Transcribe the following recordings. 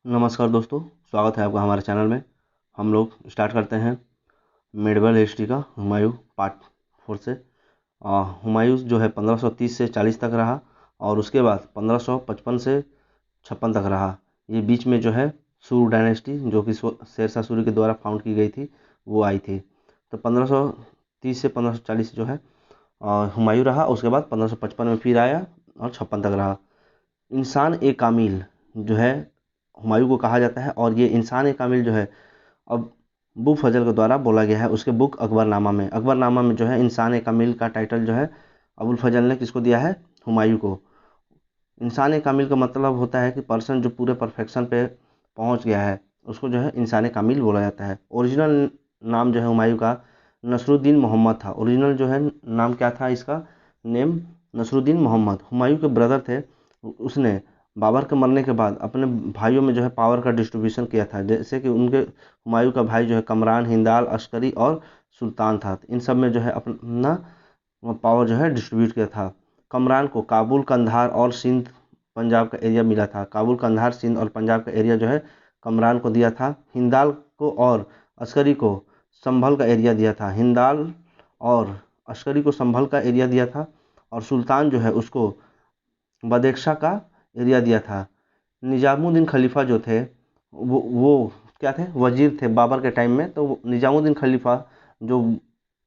नमस्कार दोस्तों, स्वागत है आपका हमारे चैनल में। हम लोग स्टार्ट करते हैं मेडिवल हिस्ट्री का हुमायूं पार्ट 4 से। हुमायूं जो है 1530 से 40 तक रहा और उसके बाद 1555 से 56 तक रहा। ये बीच में जो है सूर्य डायनेस्टी जो कि शेरशाह सूरी के द्वारा फाउंड की गई थी वो आई थी। तो 1530 से 1540 जो है हुमायूं रहा। उसके बाद 1555 में फिर आया और 56 तक रहा। इंसान ए कामिल जो है हुमायूं को कहा जाता है और ये इंसान ए कामिल जो है अब अबू फजल के द्वारा बोला गया है उसके बुक अकबरनामा में। अकबरनामा में जो है इंसान ए कामिल का टाइटल जो है अबुल फजल ने किसको दिया है? हुमायूं को। इंसान ए कामिल का मतलब होता है कि पर्सन जो पूरे परफेक्शन पे पहुंच गया है उसको जो है इंसान ए कामिल बोला जाता है। ओरिजिनल नाम जो है हुमायूं का नसरुद्दीन मोहम्मद था। ओरिजिनल जो है नाम क्या था इसका? नेम नसरुद्दीन मोहम्मद। हुमायूं के ब्रदर थे। उसने बाबर के मरने के बाद अपने भाइयों में जो है पावर का डिस्ट्रीब्यूशन किया था। जैसे कि उनके हुमायूं का भाई जो है कमरान, हिंदाल, अस्करी और सुल्तान था। इन सब में जो है अपना पावर जो है डिस्ट्रीब्यूट किया था। कमरान को काबुल, कंधार और सिंध पंजाब का एरिया मिला था। काबुल, कंधार, सिंध और पंजाब का एरिया जो है कमरान को दिया था। हिंदाल को और अस्करी को संभल का एरिया दिया था। हिंदाल और अस्करी को संभल का एरिया दिया था और सुल्तान जो है उसको बदेक्शा का एरिया दिया था। निजामुद्दीन खलीफा जो थे वो क्या थे? वजीर थे बाबर के टाइम में। तो निजामुद्दीन खलीफा जो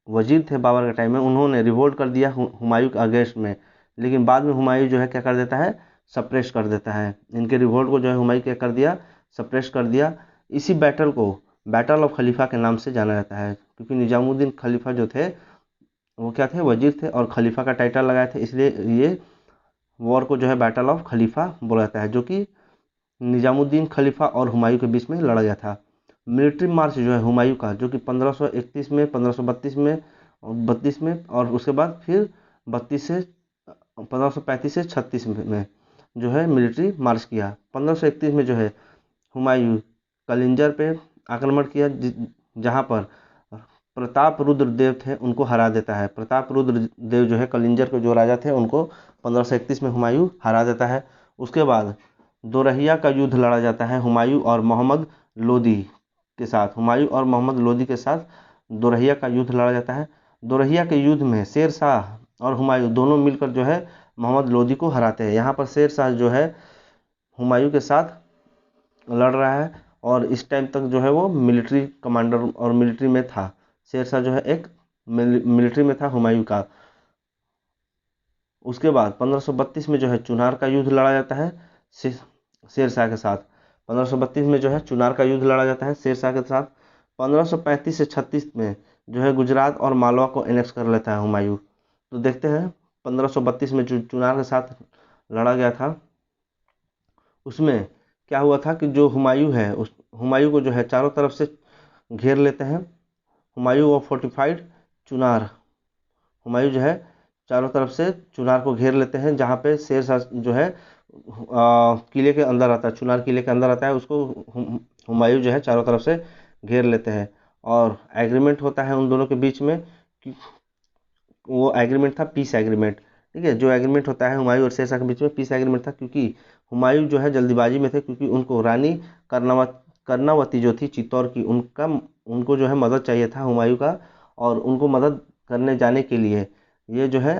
वजीर थे बाबर के टाइम में उन्होंने रिवोल्ट कर दिया हुमायूं के अगेंस्ट में। लेकिन बाद में हुमायूं जो है क्या कर देता है? सप्रेस कर देता है। इनके रिवोल्ट को जो है हुमायूं क्या कर दिया? सप्रेस कर दिया। इसी बैटल को बैटल ऑफ खलीफा के नाम से जाना जाता है क्योंकि निजामुद्दीन खलीफा जो थे वो क्या थे? वजीर थे और खलीफा का टाइटल लगाए थे, इसलिए ये वॉर को जो है बैटल ऑफ खलीफा बोला जाता है, जो कि निजामुद्दीन खलीफा और हुमायूं के बीच में लड़ा गया था। मिलिट्री मार्च जो है हुमायूं का जो कि 1531 में, 1532 में और 32 में और उसके बाद फिर 32 से 1535 से 36 में जो है मिलिट्री मार्च किया। 1531 में जो है हुमायूं कलिंजर पे आक्रमण किया जहां पर प्रताप रुद्र देव थे उनको हरा देता है। प्रताप रुद्र देव जो है कलिंजर के जो राजा थे उनको 1531 में हुमायूं हरा देता है। उसके बाद दोरहिया का युद्ध लड़ा जाता है हुमायूं और मोहम्मद लोदी के साथ। हुमायूं और मोहम्मद लोदी के साथ दोरहिया का युद्ध लड़ा जाता है। दोरहिया के युद्ध में शेर शाह और हुमायूं दोनों मिलकर जो है मोहम्मद लोदी को हराते हैं। यहाँ पर शेर शाह जो है हुमायूं के साथ लड़ रहा है और इस टाइम तक जो है वो मिलिट्री कमांडर और मिलिट्री में था। शेर शाह जो है एक मिलिट्री में था हुमायूं का। उसके बाद 1532 में जो है चुनार का युद्ध लड़ा जाता है शेर शाह के साथ। 1532 में जो है चुनार का युद्ध लड़ा जाता है शेर शाह के साथ। 1535 से 36 में जो है गुजरात और मालवा को एनेक्स कर लेता है हुमायूं। तो देखते हैं 1532 में जो चुनार के साथ लड़ा गया था उसमें क्या हुआ था कि जो हुमायूं है उस हुमायूं को जो है चारों तरफ से घेर लेते हैं। हुमायूं और फोर्टिफाइड चुनार। हुमायूं जो है चारों तरफ से चुनार को घेर लेते हैं जहाँ पे शेर शाह जो है किले के अंदर आता है। चुनार किले के अंदर आता है, उसको हुमायूं जो है चारों तरफ से घेर लेते हैं और एग्रीमेंट होता है उन दोनों के बीच में कि वो एग्रीमेंट था पीस एग्रीमेंट। ठीक है, जो एग्रीमेंट होता है हुमायूं और शेर शाह के बीच में पीस एग्रीमेंट था क्योंकि हुमायूं जो है जल्दीबाजी में थे क्योंकि उनको रानी कर्णावती जो थी चित्तौड़ की उनको जो है मदद चाहिए था हुमायूं का और उनको मदद करने जाने के लिए ये जो है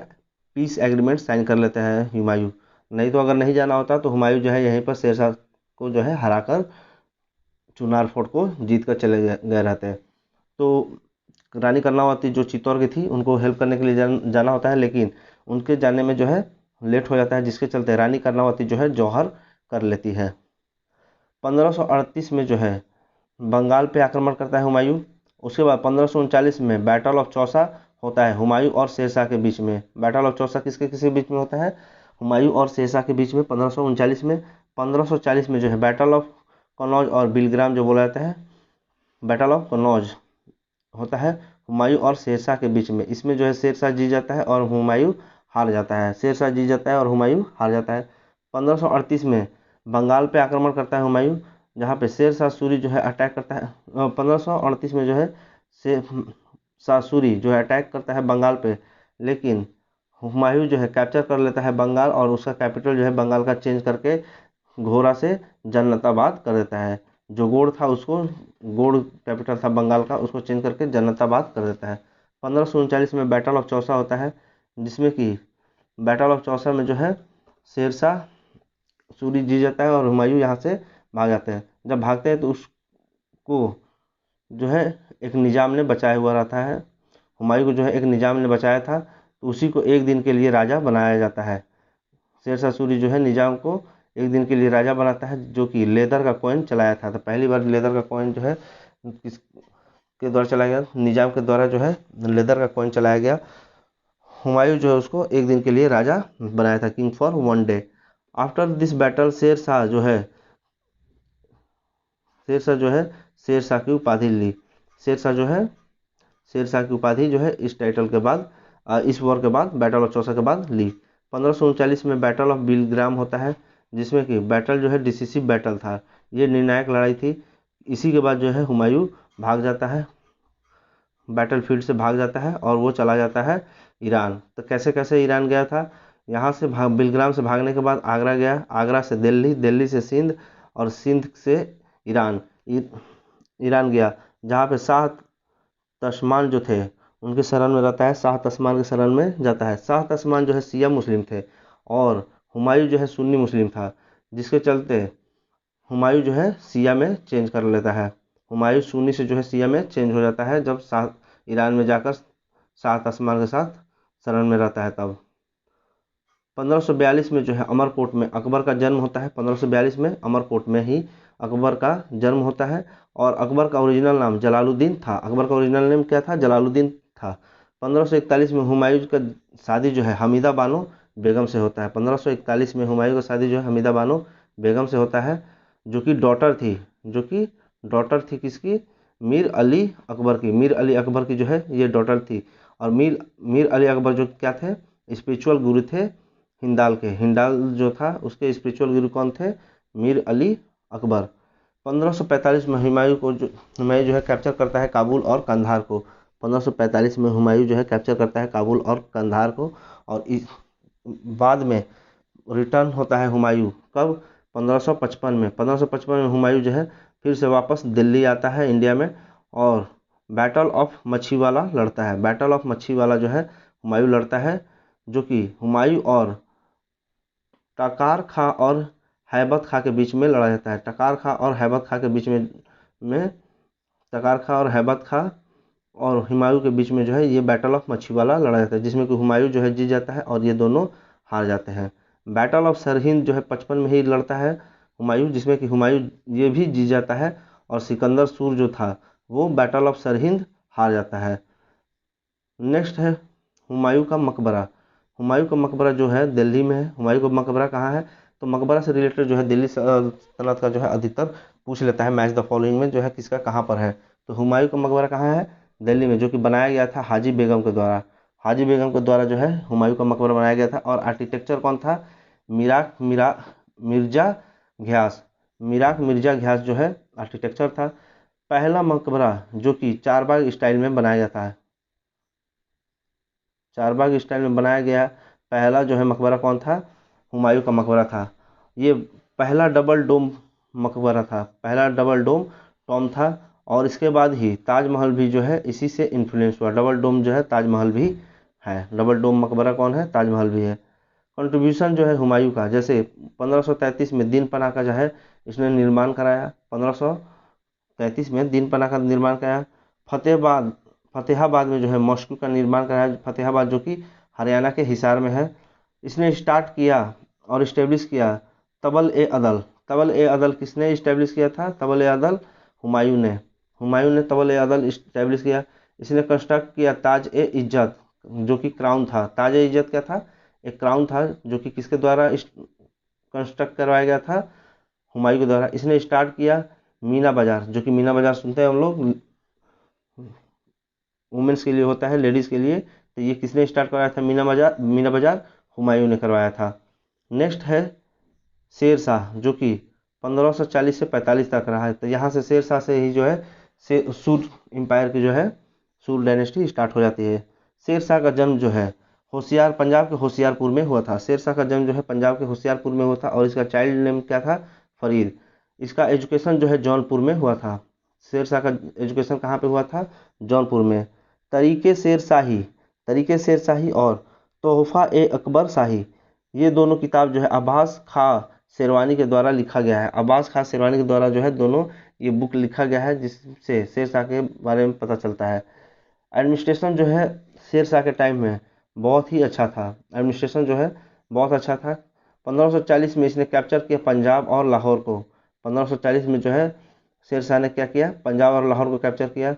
पीस एग्रीमेंट साइन कर लेते हैं हुमायूं। नहीं तो अगर नहीं जाना होता तो हुमायूं जो है यहीं पर शेरशाह को जो है हराकर चुनार फोर्ट को जीत कर चले गए रहते हैं। तो रानी कर्णावती जो चित्तौड़ की थी उनको हेल्प करने के लिए जाना होता है, लेकिन उनके जाने में जो है लेट हो जाता है जिसके चलते रानी कर्णावती जो है जौहर कर लेती है। 1538 में जो है बंगाल पे आक्रमण करता है हुमायूं। उसके बाद 1539 में बैटल ऑफ चौसा होता है हुमायूं और शेरशाह के बीच में। बैटल ऑफ चौसा किसके किसके बीच में होता है? हुमायूं और शेरशाह के बीच में 1539 में। 1540 में जो है बैटल ऑफ कनौज और बिलग्राम जो बोला जाता है बैटल ऑफ कनौज होता है हुमायूं और शेरशाह के बीच में। इसमें जो है शेरशाह जीत जाता है और हुमायूं हार जाता है। शेरशाह जीत जाता है और हुमायूं हार जाता है। 1538 में बंगाल पे आक्रमण करता है हुमायूं जहाँ पे शेर शाह सूरी जो है अटैक करता है। 1538 में जो है शेर शाह सूरी जो है अटैक करता है बंगाल पे, लेकिन हुमायूं जो है कैप्चर कर लेता है बंगाल और उसका कैपिटल जो है बंगाल का चेंज करके घोरा से जन्नताबाद कर देता है। जो गोड़ था उसको, गोड़ कैपिटल था बंगाल का, उसको चेंज करके जन्नताबाद कर देता है। 1539 में बैटल ऑफ चौसा होता है, जिसमें कि बैटल ऑफ चौसा में जो है शेरशाह सूरी जीत जाता है और हुमायूं यहाँ से भाग जाते हैं। जब भागते हैं तो उसको जो है एक निजाम ने बचाया हुआ रहता है। हुमायूं को जो है एक निजाम ने बचाया था, तो उसी को एक दिन के लिए राजा बनाया जाता है। शेरशाह सूरी जो है निजाम को एक दिन के लिए राजा बनाता है, जो कि लेदर का कॉइन चलाया था। तो पहली बार लेदर का कॉइन जो है किस के द्वारा चलाया गया? निजाम के द्वारा जो है लेदर का कॉइन चलाया गया। हुमायूं जो है उसको एक दिन के लिए राजा बनाया था, king for 1 day. After this battle Shershah जो है शेरशाह की उपाधि ली। शेरशाह जो है शेरशाह की उपाधि जो है इस टाइटल के बाद, इस वॉर के बाद, बैटल ऑफ चौसा के बाद ली। 1539 में बैटल ऑफ बिलग्राम होता है, जिसमें कि बैटल जो है डिसिसिव बैटल था, ये निर्णायक लड़ाई थी। इसी के बाद जो है हुमायूं भाग जाता है, बैटल फील्ड से भाग जाता है और वो चला जाता है ईरान। तो कैसे कैसे ईरान गया था? यहाँ से बिलग्राम से भागने के बाद आगरा गया, आगरा से दिल्ली, दिल्ली से सिंध और सिंध से ईरान, ईरान गया, जहाँ पे शाह तस्मान जो थे उनके शरण में रहता है। शाह तस्मान के शरण में जाता है। शाह तस्मान जो है शिया मुस्लिम थे और हुमायूं जो है सुन्नी मुस्लिम था, जिसके चलते हुमायूं जो है शिया में चेंज कर लेता है। हुमायूं सुन्नी से जो है शिया में चेंज हो जाता है जब शाह ईरान में जाकर शाह तस्मान के साथ शरण में रहता है। तब 1542 में जो है अमरकोट में अकबर का जन्म होता है। 1542 में अमरकोट में ही अकबर का जन्म होता है और अकबर का ओरिजिनल नाम जलालुद्दीन था। अकबर का ओरिजिनल नेम क्या था? जलालुद्दीन था। 1541 में हुमायूं का शादी जो है हमीदा बानो बेगम से होता है। 1541 में हुमायूं का शादी जो है हमीदा बानो बेगम से होता है, जो कि डॉटर थी किसकी? मीर अली अकबर की। मीर अली अकबर की जो है ये डॉटर थी। और मीर अली अकबर जो क्या थे? स्पिरिचुअल गुरु थे हिंडाल के। हिंडाल जो था उसके स्पिरिचुअल गुरु कौन थे? मीर अली अकबर। 1545 में हुमायूं जो है कैप्चर करता है काबुल और कंधार को। 1545 में हुमायूं जो है कैप्चर करता है काबुल और कंधार को, और इस बाद में रिटर्न होता है हुमायूं। कब? 1555 में। 1555 में हुमायूं जो है फिर से वापस दिल्ली आता है इंडिया में और बैटल ऑफ मच्छीवाला लड़ता है। बैटल ऑफ मच्छीवाला जो है हुमायूं लड़ता है, जो कि हुमायूं और टकार खां और हैबत खां के बीच में लड़ा जाता है। टकार खां और हैबत खां के बीच में टकार खां और हैबत खां और हुमायूं के बीच में जो है ये बैटल ऑफ मच्छीवाला लड़ा जाता है, जिसमें कि हुमायूं जो है जीत जाता है और ये दोनों हार जाते हैं। बैटल ऑफ सरहिंद जो है 55 में ही लड़ता है हुमायूं, जिसमें कि हुमायूं ये भी जीत जाता है और सिकंदर सूर जो था वो बैटल ऑफ सरहिंद हार जाता है। नेक्स्ट है हुमायूं का मकबरा। हुमायूं का मकबरा जो है दिल्ली में है। हुमायूं का मकबरा कहाँ है? तो मकबरा से रिलेटेड जो है दिल्ली सल्तनत का जो है अधिकतर पूछ लेता है मैच द फॉलोइंग में, जो है किसका कहाँ पर है। तो हुमायूं का मकबरा कहाँ है? दिल्ली में, जो कि बनाया गया था हाजी बेगम के द्वारा। हाजी बेगम के द्वारा जो है हुमायूं का मकबरा बनाया गया था। और आर्किटेक्चर कौन था? मिर्जा घियास। मिराक मिर्जा घियास जो है आर्किटेक्चर था। पहला मकबरा जो कि चारबाग स्टाइल में बनाया गया था, चारबाग स्टाइल में बनाया गया पहला जो है मकबरा कौन था? हुमायूं का मकबरा था। ये पहला डबल डोम मकबरा था, पहला डबल डोम टॉम था। और इसके बाद ही ताजमहल भी जो है इसी से इन्फ्लुएंस हुआ। डबल डोम जो है ताजमहल भी है। डबल डोम मकबरा कौन है? ताजमहल भी है। कंट्रीब्यूशन जो है हुमायूं का, जैसे 1533 में दीन पनाह का जो है इसने निर्माण कराया। 1533 में दीन पनाह का निर्माण कराया। फतेहाबाद में जो है मॉस्को का निर्माण कराया। फतेहाबाद जो कि हरियाणा के हिसार में है। इसने स्टार्ट किया और इस्टेब्लिश किया तबल ए अदल। तबल ए अदल किसने इस्टेब्लिश किया था? तबल ए अदल हुमायूं ने। हुमायूं ने तबल ए अदल इस्टेब्लिश किया। इसने कंस्ट्रक्ट किया ताज ए इज्जत, जो कि क्राउन था। ताज ए इज्जत क्या था? एक क्राउन था, जो कि किसके द्वारा कंस्ट्रक्ट करवाया गया था? हुमायूं के द्वारा। इसने स्टार्ट किया मीना बाजार, जो कि मीना बाजार सुनते हैं हम लोग, वुमेन्स के लिए होता है, लेडीज़ के लिए। तो ये किसने स्टार्ट करवाया था? मीना बाजार हुमायूं ने करवाया था। नेक्स्ट है शेर शाह, जो कि 1540 से 45 तक रहा है। तो यहाँ से शेर शाह से ही जो है सूर एम्पायर की जो है सूर डायनेस्टी स्टार्ट हो जाती है। शेर शाह का जन्म जो है होशियार पंजाब के होशियारपुर में हुआ था। शेरशाह का जन्म जो है पंजाब के होशियारपुर में हुआ था और इसका चाइल्ड नेम क्या था, फरीद। इसका एजुकेशन जो है जौनपुर में हुआ था। शेरशाह का एजुकेशन कहाँ पे हुआ था, जौनपुर में। तरीके शेरशाही और तोहफा ए अकबर शाही, ये दोनों किताब जो है अब्बास खां शेरवानी के द्वारा लिखा गया है। अब्बास खां शेरवानी के द्वारा जो है दोनों ये बुक लिखा गया है, जिससे शेरशाह के बारे में पता चलता है। एडमिनिस्ट्रेशन जो है शेरशाह के टाइम में बहुत ही अच्छा था। एडमिनिस्ट्रेशन जो है बहुत अच्छा था। 1540 में इसने कैप्चर किया पंजाब और लाहौर को। 1540 में जो है शेरशाह ने क्या किया, पंजाब और लाहौर को कैप्चर किया।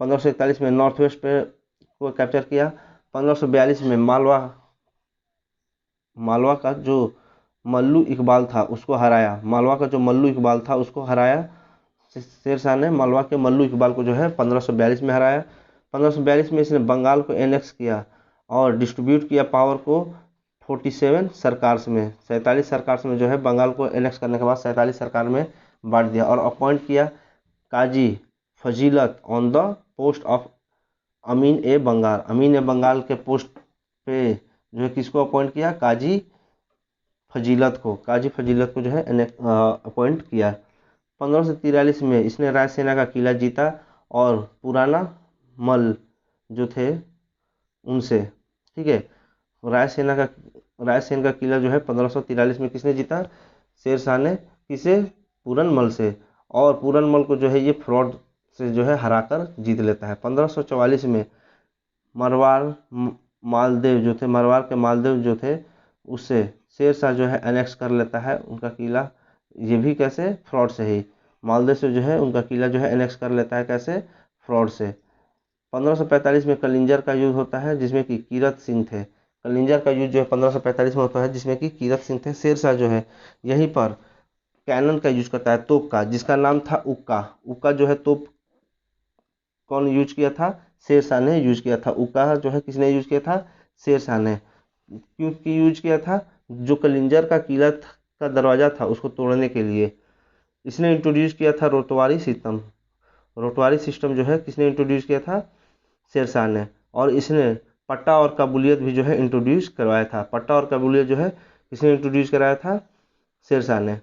1541 में नॉर्थ वेस्ट पे को कैप्चर किया। 1542 में मालवा का जो मल्लू इकबाल था उसको हराया। मालवा का जो मल्लू इकबाल था उसको हराया। शेरशाह ने मालवा के मल्लू इकबाल को जो है 1542 में हराया। 1542 में इसने बंगाल को एनेक्स किया और डिस्ट्रीब्यूट किया पावर को 47 सरकार्स में। 47 सरकार्स में जो है बंगाल को एनेक्स करने के बाद 47 सरकार में बांट दिया और अपॉइंट किया काजी फजीलत ऑन द पोस्ट ऑफ अमीन ए बंगाल। अमीन ए बंगाल के पोस्ट पे जो है किसको अपॉइंट किया, काजी फजीलत को जो है अपॉइंट किया। 1543 में इसने रायसेना का किला जीता और पुराना मल जो थे उनसे, ठीक है। रायसेन का किला जो है 1543 में किसने जीता, शेरशाह ने। किसे, पूरनमल से। और पूरनमल को जो है ये फ्रॉड से जो है हराकर जीत लेता है। 1544 में मरवाड़ के मालदेव जो थे उससे शेरशाह जो है एनेक्स कर लेता है उनका किला। ये भी कैसे, फ्रॉड से ही। मालदेव से जो है उनका किला जो है एनेक्स कर लेता है, कैसे, फ्रॉड से। 1545 में कलिंजर का युद्ध होता है जिसमें कि कीरत सिंह थे। कलिंजर का युद्ध जो है 1545 में होता है जिसमें कि कीरत सिंह थे। शेरशाह जो है यहीं पर कैनन का यूज करता है, तोप का, जिसका नाम था उक्का। उक्का जो है तोप कौन यूज किया था, शेरशाह ने यूज किया था। उक्का जो है किसने यूज किया था, शेरशाह ने। क्योंकि यूज किया था, जो कलिंजर का किला का दरवाजा था उसको तोड़ने के लिए। इसने इंट्रोड्यूस किया था रोटवारी सिस्टम जो है किसने इंट्रोड्यूस किया था, शेरशाह ने। और इसने पट्टा और काबुलियत भी जो है इंट्रोड्यूस करवाया था। पट्टा और काबुलियत जो है किसने इंट्रोड्यूस कराया था, शेरशाह ने।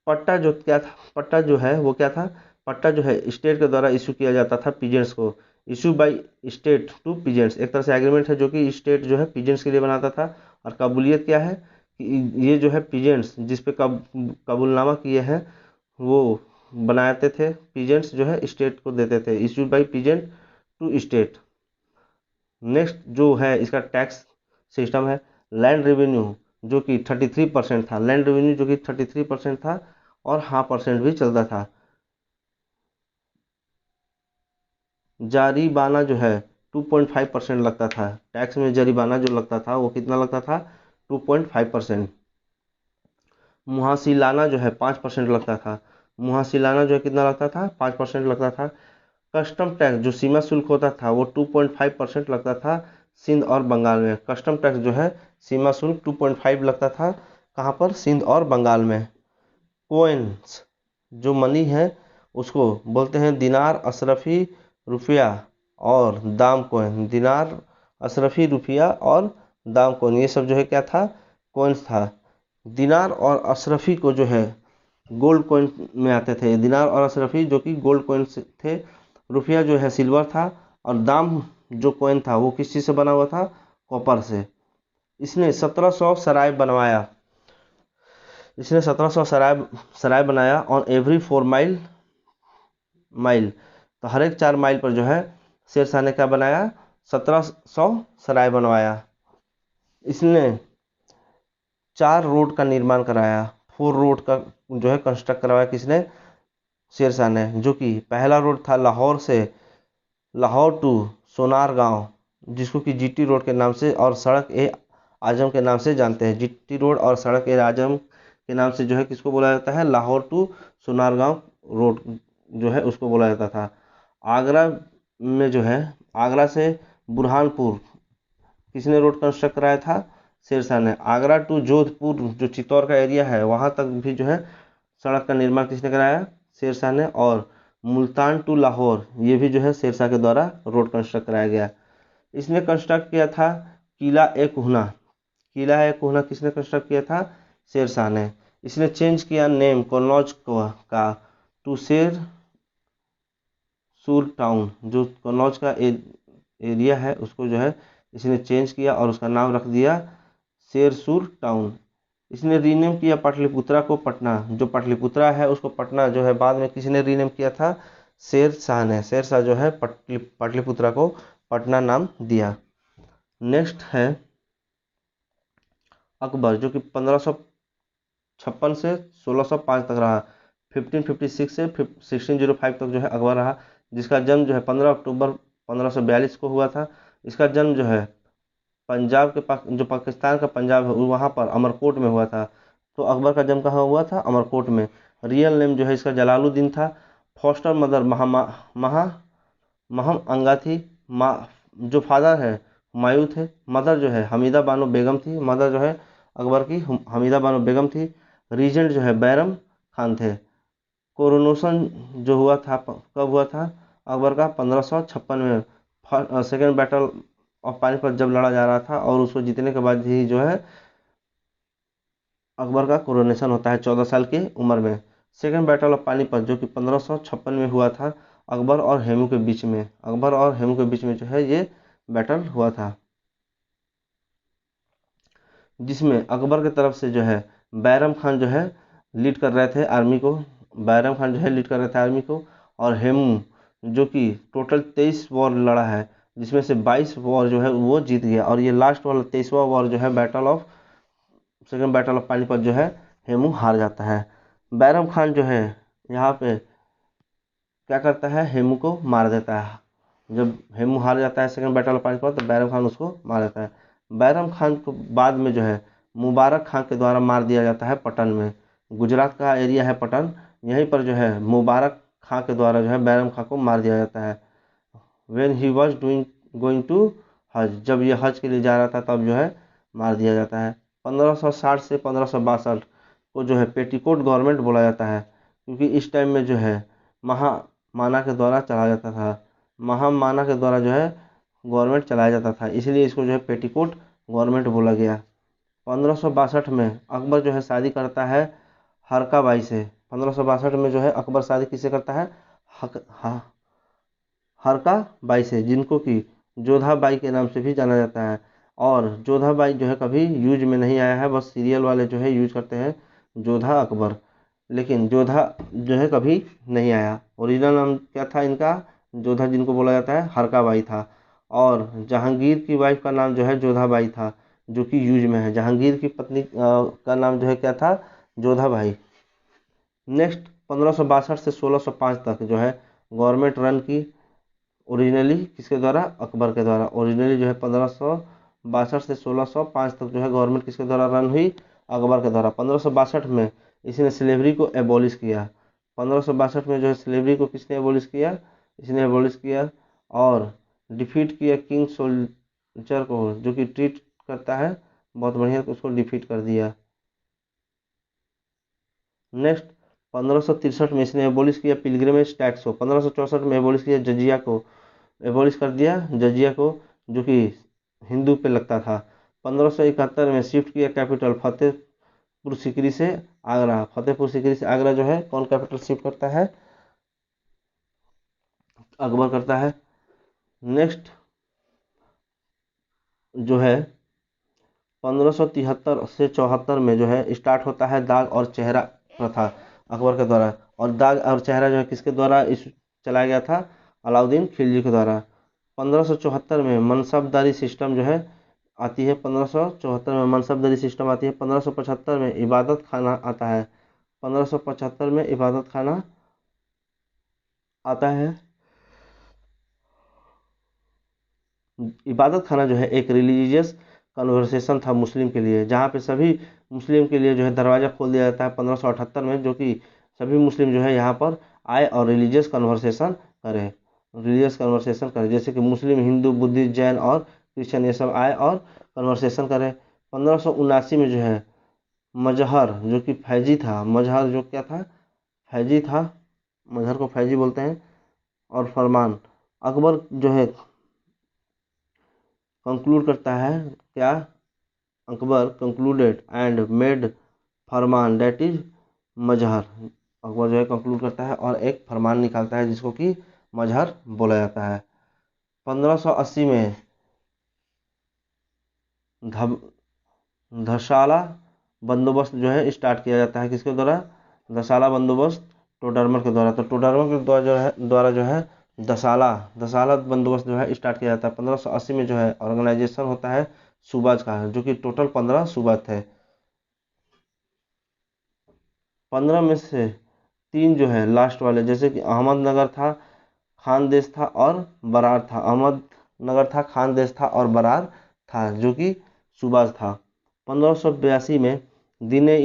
पट्टा जो क्या था, पट्टा जो है वो क्या था, पट्टा जो है स्टेट के द्वारा इशू किया जाता था पीजेंट्स को। Issue by state to peasants, एक तरह से एग्रीमेंट है जो कि स्टेट जो है पीजेंट्स के लिए बनाता था। और काबुलियत क्या है कि ये जो है पीजेंट्स जिस पे कबूलनामा किए हैं वो बनाते थे, पीजेंट्स जो है स्टेट को देते थे। Issue by peasant to state. Next जो है इसका टैक्स सिस्टम है लैंड रेवेन्यू, जो कि 33% था। लैंड रेवेन्यू जो कि 33% था और हाफ परसेंट भी चलता था। जारीबाना जो है 2.5% लगता था। टैक्स में जरीबाना जो लगता था वो कितना लगता था, 2.5%। मुहासिलाना जो है 5% लगता था। मुहासिलाना जो है कितना लगता था, 5% लगता था। कस्टम टैक्स जो सीमा शुल्क होता था वो 2.5% लगता था सिंध और बंगाल में। कस्टम टैक्स जो है सीमा शुल्क 2.5 लगता था, कहाँ पर, सिंध और बंगाल में। कोइंस जो मनी है उसको बोलते हैं दिनार, अशरफी, रुपया और दाम कोइन। दिनार, अशरफी, रुपया और दाम कोइन, ये सब जो है क्या था, कोइंस था। दिनार और अशरफी को जो है गोल्ड कोइन में आते थे। दिनार और अशरफी जो कि गोल्ड कोइन थे। रुपया जो है सिल्वर था और दाम जो कोइन था वो किस चीज़ से बना हुआ था, कॉपर से। इसने 1700 सराय बनवाया। इसने 1700 सराय बनाया ऑन एवरी 4 माइल। तो हर एक 4 माइल पर जो है शेरशाह ने क्या बनाया, 1700 सराय बनवाया। इसने 4 रोड का निर्माण कराया। 4 रोड का जो है कंस्ट्रक्ट करवाया किसने, शेरशाह ने। जो कि पहला रोड था लाहौर टू सोनार गांव, जिसको कि जीटी रोड के नाम से और सड़क ए आजम के नाम से जानते हैं। जीटी रोड और सड़क ए आजम के नाम से जो है किसको बोला जाता है, लाहौर टू सोनार गांव रोड जो है उसको बोला जाता था। आगरा में जो है, आगरा से बुरहानपुर किसने रोड कंस्ट्रक्ट कराया था, शेरशाह ने। आगरा टू जोधपुर जो चित्तौड़ का एरिया है वहाँ तक भी जो है सड़क का निर्माण किसने कराया, शेरशाह ने। और मुल्तान टू लाहौर ये भी जो है शेरशाह के द्वारा रोड कंस्ट्रक्ट कराया गया। इसने कंस्ट्रक्ट किया था किला ए कोहना किसने कंस्ट्रक्ट किया था? शेर शाह ने। इसने चेंज किया नेम कन्नौज का टू शेर सूर टाउन। जो कन्नौज का एरिया है उसको जो है इसने चेंज किया और उसका नाम रख दिया शेरसूर टाउन। इसने रीनेम किया पाटलिपुत्रा को पटना। जो पाटलिपुत्रा है उसको पटना जो है बाद में किसने रीनेम किया था? शेर शाह ने। शेर शाह जो है पाटलिपुत्रा को पटना नाम दिया। नेक्स्ट है अकबर, जो कि 1556 से 1605 तक रहा। 1556 से 1605 तक जो है अकबर रहा, जिसका जन्म जो है 15 अक्टूबर 1542 को हुआ था। इसका जन्म जो है पंजाब के जो पाकिस्तान का पंजाब है वहाँ पर अमरकोट में हुआ था। तो अकबर का जन्म कहाँ हुआ था? अमरकोट में। रियल नेम जो है इसका जलालुद्दीन था। फॉस्टर मदर महम अंगा थी। जो फादर है हुमायूं थे। मदर जो है हमीदा बानो बेगम थी। मदर जो है अकबर की हमीदा बानो बेगम थी। रीजेंट जो है बैरम खान थे। कोरोनेशन जो हुआ था कब हुआ था अकबर का? 1556 में। सेकेंड बैटल ऑफ पानीपत जब लड़ा जा रहा था और उसको जीतने के बाद ही जो है अकबर का कोरोनेशन होता है 14 साल की उम्र में। सेकेंड बैटल ऑफ पानीपत जो कि 1556 में हुआ था अकबर और हेमू के बीच में। अकबर और हेमू के बीच में जो है ये बैटल हुआ था, जिसमें अकबर की तरफ से जो है बैरम खान जो है लीड कर रहे थे आर्मी को। बैरम खान जो है लीड कर रहे थे आर्मी को। और हेमू जो कि टोटल 23 वॉर लड़ा है, जिसमें से 22 वॉर जो है वो जीत गया। और ये लास्ट वाला 23वां वॉर जो है सेकेंड बैटल ऑफ पानीपत जो है हेमू हार जाता है। बैरम खान जो है यहाँ पे क्या करता है? हेमू को मार देता है। जब हेमू हार जाता है सेकेंड बैटल ऑफ पानीपत तो बैरम खान उसको मार देता है। बैरम खान को बाद में जो है मुबारक खान के द्वारा मार दिया जाता है पटन में। गुजरात का एरिया है पटन, यहीं पर जो है मुबारक खान के द्वारा जो है बैरम खान को मार दिया जाता है। When he was going to Hajj, जब ये हज के लिए जा रहा था तब जो है मार दिया जाता है। 1560 से 1562 को जो है पेटीकोट गवर्नमेंट बोला जाता है, क्योंकि इस टाइम में जो है महामाना के द्वारा चला जाता था। महामाना के द्वारा जो है गवर्नमेंट चलाया जाता था, इसलिए इसको जो है पेटीकोट गवर्नमेंट बोला गया। 1562 में अकबर जो है शादी करता है हरका बाई से। 1562 में जो है अकबर शादी किससे करता है? हरका बाई से, जिनको कि जोधा बाई के नाम से भी जाना जाता है। और जोधा बाई जो है कभी यूज में नहीं आया है, बस सीरियल वाले जो है यूज करते हैं जोधा अकबर, लेकिन जोधा जो है कभी नहीं आया। ओरिजिनल नाम क्या था इनका? जोधा, जिनको बोला जाता है हरका बाई था। और जहांगीर की वाइफ का नाम जो है जोधा बाई था, जो कि यूज में है। जहांगीर की पत्नी का नाम जो है क्या था? जोधा बाई। नेक्स्ट 1562 से 1605 तक जो है गवर्नमेंट रन की ओरिजिनली किसके द्वारा? अकबर के द्वारा। ओरिजिनली जो है 1562 से 1605 तक जो है गवर्नमेंट किसके द्वारा रन हुई? अकबर के द्वारा। 1562 में इसने स्लेवरी को एबॉलिश किया। 1562 में जो है स्लेवरी को किसने एबॉलिश किया? इसने एबॉलिश किया। और डिफीट किया किंग सोल्जर को, जो कि ट्रीट करता है बहुत बढ़िया, तो उसको डिफीट कर दिया। नेक्स्ट 1563 में इसने एबॉलिश किया पिलग्रिमेज टैक्स को। 1564 में एबॉलिश किया जजिया को, एबॉलिश कर दिया जजिया को, जो कि हिंदू पे लगता था। 1571 में शिफ्ट किया कैपिटल फतेहपुर सीकरी से आगरा। फतेहपुर सीकरी से आगरा जो है कौन कैपिटल शिफ्ट करता है? अकबर करता है। नेक्स्ट जो है 1573 से 74 में जो है स्टार्ट होता है दाग और चेहरा प्रथा अकबर के द्वारा। और दाग और चेहरा जो है किसके द्वारा इस चलाया गया था? अलाउद्दीन खिलजी के द्वारा। 1574 में मनसबदारी सिस्टम जो है आती है। 1574 में मनसबदारी सिस्टम आती है। 1575 में इबादत खाना आता है। 1575 में इबादत खाना आता है। इबादत खाना जो है एक रिलीजियस कन्वर्सेशन था मुस्लिम के लिए, जहाँ पे सभी मुस्लिम के लिए जो है दरवाज़ा खोल दिया जाता है 1578 में, जो कि सभी मुस्लिम जो है यहाँ पर आए और रिलीजियस कन्वर्सेशन करें। जैसे कि मुस्लिम, हिंदू, बुद्धिस्ट, जैन और क्रिश्चियन ये सब आए और कन्वर्सेशन करें। 1579 में जो है मजहर, जो कि फैजी था, मजहर जो क्या था? फैजी था, मजहर को फैजी बोलते हैं। और फरमान अकबर जो है कंक्लूड करता है क्या अकबर कंक्लूडेड एंड मेड फरमान दैट इज मजहर। अकबर जो है कंक्लूड करता है और एक फरमान निकालता है जिसको कि मजहर बोला जाता है। 1580 में धसाला बंदोबस्त जो है स्टार्ट किया जाता है। किसके द्वारा? धसाला बंदोबस्त टोडरमल के द्वारा। तो टोडरमल के द्वारा जो है दसाला बंदोबस्त जो है स्टार्ट किया जाता है। 1580 में जो है ऑर्गेनाइजेशन होता है सूबाज का, जो कि टोटल 15 सूबा थे। 15 में से 3 जो है लास्ट वाले, जैसे कि अहमदनगर था, खानदेश था और बरार था। अहमदनगर था, खानदेश था और बरार था, जो कि सूबाज था। 1582 में दीने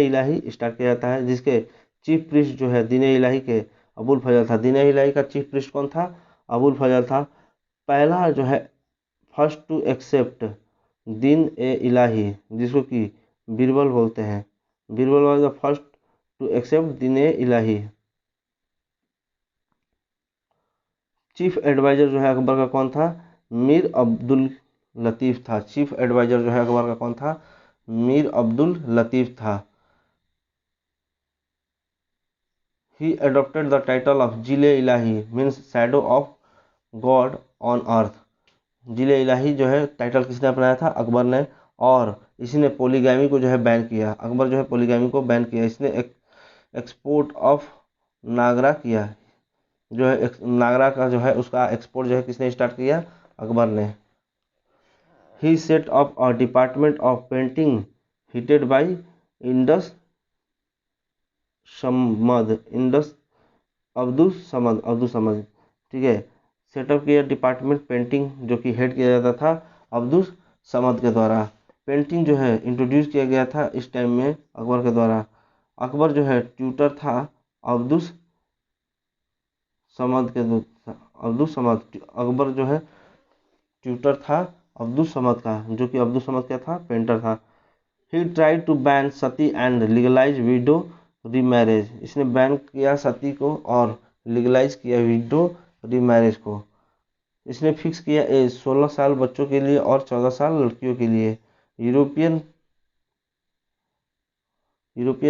इलाही स्टार्ट किया जाता है, जिसके चीफ प्रीस्ट जो है दीने इलाही के अबुल फजल था। दीने इलाही का चीफ प्रीस्ट कौन था? अबुल फजल था। पहला जो है first to accept Din i इलाही, जिसको कि बीरबल बोलते हैं। Birbal was the first to accept Din i Ilahi. Chief adviser जो है अकबर का कौन था? मीर अब्दुल लतीफ़ था। चीफ एडवाइजर जो है अकबर का कौन था? मीर अब्दुल लतीफ़ था। ही adopted the title of जिले इलाही means shadow of God on earth. जिले इलाही जो है टाइटल किसने अपनाया था? अकबर ने। और इसने पोलीगैमी को जो है बैन किया। अकबर जो है पोलीगैमी को बैन किया। इसने एक्सपोर्ट ऑफ नागरा किया, जो है नागरा का जो है उसका एक्सपोर्ट जो है किसने स्टार्ट किया? अकबर ने। He set up a department of painting headed by इंडस अब्दुल समद, ठीक है। सेटअप किया डिपार्टमेंट पेंटिंग, जो कि हेड किया जाता था अब्दुल समद के द्वारा। पेंटिंग जो है इंट्रोड्यूस किया गया था इस टाइम में अकबर के द्वारा। अकबर जो है ट्यूटर था अब्दुल समद के अकबर जो है ट्यूटर था अब्दुल समद का, जो कि अब्दुल समद क्या था? पेंटर था। He tried to ban sati and legalise widow remarriage. इसने बैन किया सती को और लीगलाइज किया विडो रीमैरिज को। इसने फिक्स किया एज 16 साल बच्चों के लिए और 14 साल लड़कियों के लिए। यूरोपियन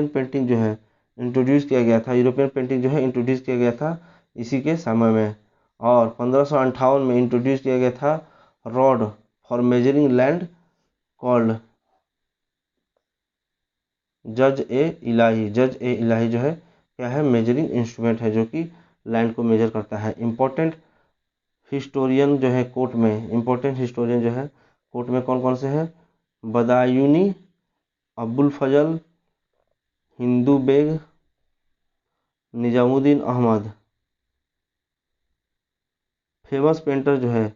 पेंटिंग जो है इंट्रोड्यूस किया गया था। यूरोपियन पेंटिंग जो है इंट्रोड्यूस किया गया था इसी के समय में। और 1558 में इंट्रोड्यूस किया गया था rod for measuring land called जज ए इलाही। जज ए इलाही जो है क्या है? मेजरिंग इंस्ट्रूमेंट है, जो कि लैंड को मेजर करता है। इंपॉर्टेंट हिस्टोरियन जो है कोर्ट में, इंपॉर्टेंट हिस्टोरियन जो है कोर्ट में कौन कौन से हैं? बदायूनी, अबुल फजल, हिंदू बेग, निजामुद्दीन अहमद। फेमस पेंटर जो है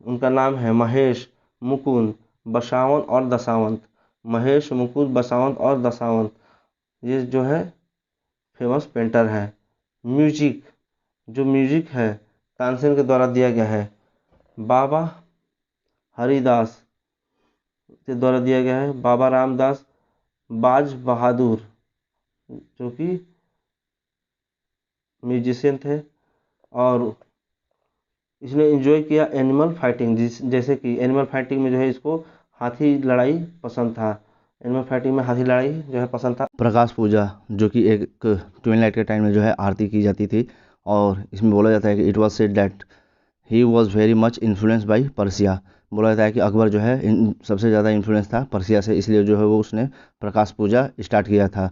उनका नाम है महेश, मुकुंद, बसावन और दसावंत। महेश, मुकुंद, बसावंत और दसावंत, ये जो है फेमस पेंटर है। म्यूजिक, जो म्यूजिक है तानसेन के द्वारा दिया गया है। बाबा हरिदास के द्वारा दिया गया है। बाबा रामदास बाज बहादुर, जो कि म्यूजिशियन थे। और इसने एंजॉय किया एनिमल फाइटिंग, जैसे कि एनिमल फाइटिंग में जो है इसको हाथी लड़ाई पसंद था। एनिमल फाइटिंग में हाथी लड़ाई जो है पसंद था। प्रकाश पूजा, जो कि एक ट्विन लाइट के टाइम में जो है आरती की जाती थी, और इसमें बोला जाता है कि it was said that he was very much influence by Persia. बोला जाता है कि अकबर जो है सबसे ज़्यादा इन्फ्लुएंस था पर्सिया से, इसलिए जो है वो उसने प्रकाश पूजा स्टार्ट किया था।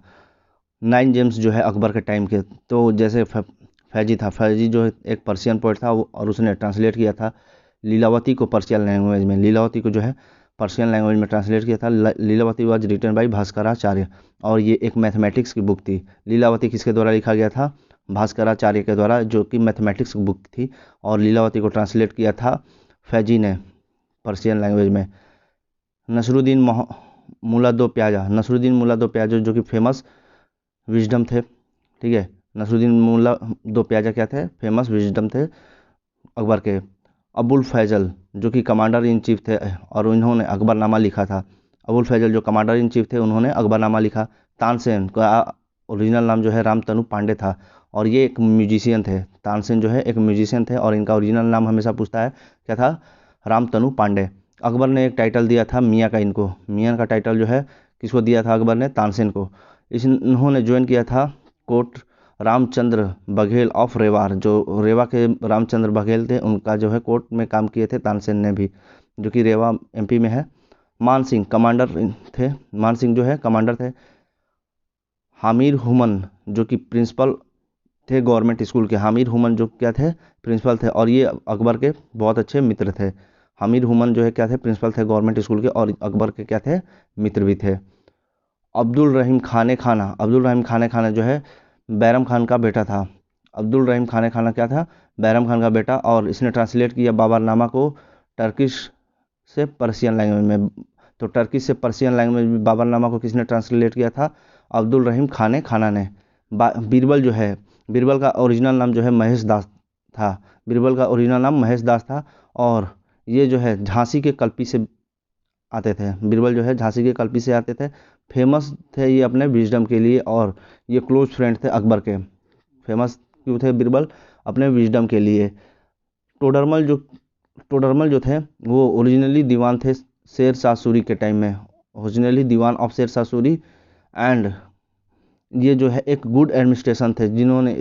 9 जेम्स जो है अकबर के टाइम के, तो जैसे फैजी था, फैजी जो एक पर्शियन पोइट था और उसने ट्रांसलेट किया था लीलावती को पर्शियन लैंग्वेज में। लीलावती को जो है पर्शियन लैंग्वेज में ट्रांसलेट किया था। Lilavati was written by Bhaskaracharya, और ये एक मैथमेटिक्स की बुक थी। लीलावती किसके द्वारा लिखा गया था? भास्कराचार्य के द्वारा, जो कि मैथमेटिक्स की बुक थी। और लीलावती को ट्रांसलेट किया था फैजी ने पर्शियन लैंग्वेज में। नसरुद्दीन मुला दो प्याजा, नसरुद्दीन मुला दो प्याजा जो कि फेमस विजडम थे, ठीक है। नसरुद्दीन मुला दो प्याजा क्या थे? फेमस विजडम थे अकबर के। अबुल फैजल जो कि कमांडर इन चीफ थे, और इन्होंने अकबरनामा लिखा था। अबुल फैजल जो कमांडर इन चीफ थे, उन्होंने अकबरनामा लिखा। तानसेन का ओरिजिनल नाम जो है रामतनु पांडे था, और ये एक म्यूजिशियन थे। तानसेन जो है एक म्यूजिशियन थे, और इनका ओरिजिनल नाम हमेशा पूछता है क्या था? रामतनु पांडे। अकबर ने एक टाइटल दिया था मियाँ का, इनको मियाँ का टाइटल जो है किसको दिया था अकबर ने, तानसेन को। इन्होंने ज्वाइन किया था कोर्ट रामचंद्र बघेल ऑफ रेवार, जो रेवा के रामचंद्र बघेल थे उनका जो है कोर्ट में काम किए थे तानसेन ने भी, जो कि रेवा एमपी में है। मान सिंह कमांडर थे, मान सिंह जो है कमांडर थे। हामिर हुमन जो कि प्रिंसिपल थे गवर्नमेंट स्कूल के, हामिर हुमन जो क्या थे, प्रिंसिपल थे, और ये अकबर के बहुत अच्छे मित्र थे। हामिर हुमन जो है क्या थे, प्रिंसिपल थे गवर्नमेंट स्कूल के, और अकबर के क्या थे, मित्र भी थे। अब्दुल रहीम खाने खाना, अब्दुल रहीम खाने खाना जो है बैरम खान का बेटा था। अब्दुल रहीम खाने खाना क्या था, बैरम खान का बेटा, और इसने ट्रांसलेट किया बाबरनामा को टर्किश से पर्शियन लैंग्वेज में। तो टर्किश से पर्शियन लैंग्वेज में बाबरनामा को किसने ट्रांसलेट किया था, अब्दुल रहीम खाने खाना ने। बीरबल जो है, बीरबल का ओरिजिनल नाम जो है महेश दास था, बीरबल का ओरिजिनल नाम महेश दास था, और ये जो है झांसी के कल्पी से आते थे। बीरबल जो है झांसी के कल्पी से आते थे। फेमस थे ये अपने विजडम के लिए, और ये क्लोज फ्रेंड थे अकबर के। फेमस क्यों थे बीरबल, अपने विजडम के लिए। टोडरमल जो थे वो ओरिजिनली दीवान थे शेर शाह सूरी के टाइम में, originally Diwan of Sher Shah Suri. And ये जो है एक गुड एडमिनिस्ट्रेशन थे जिन्होंने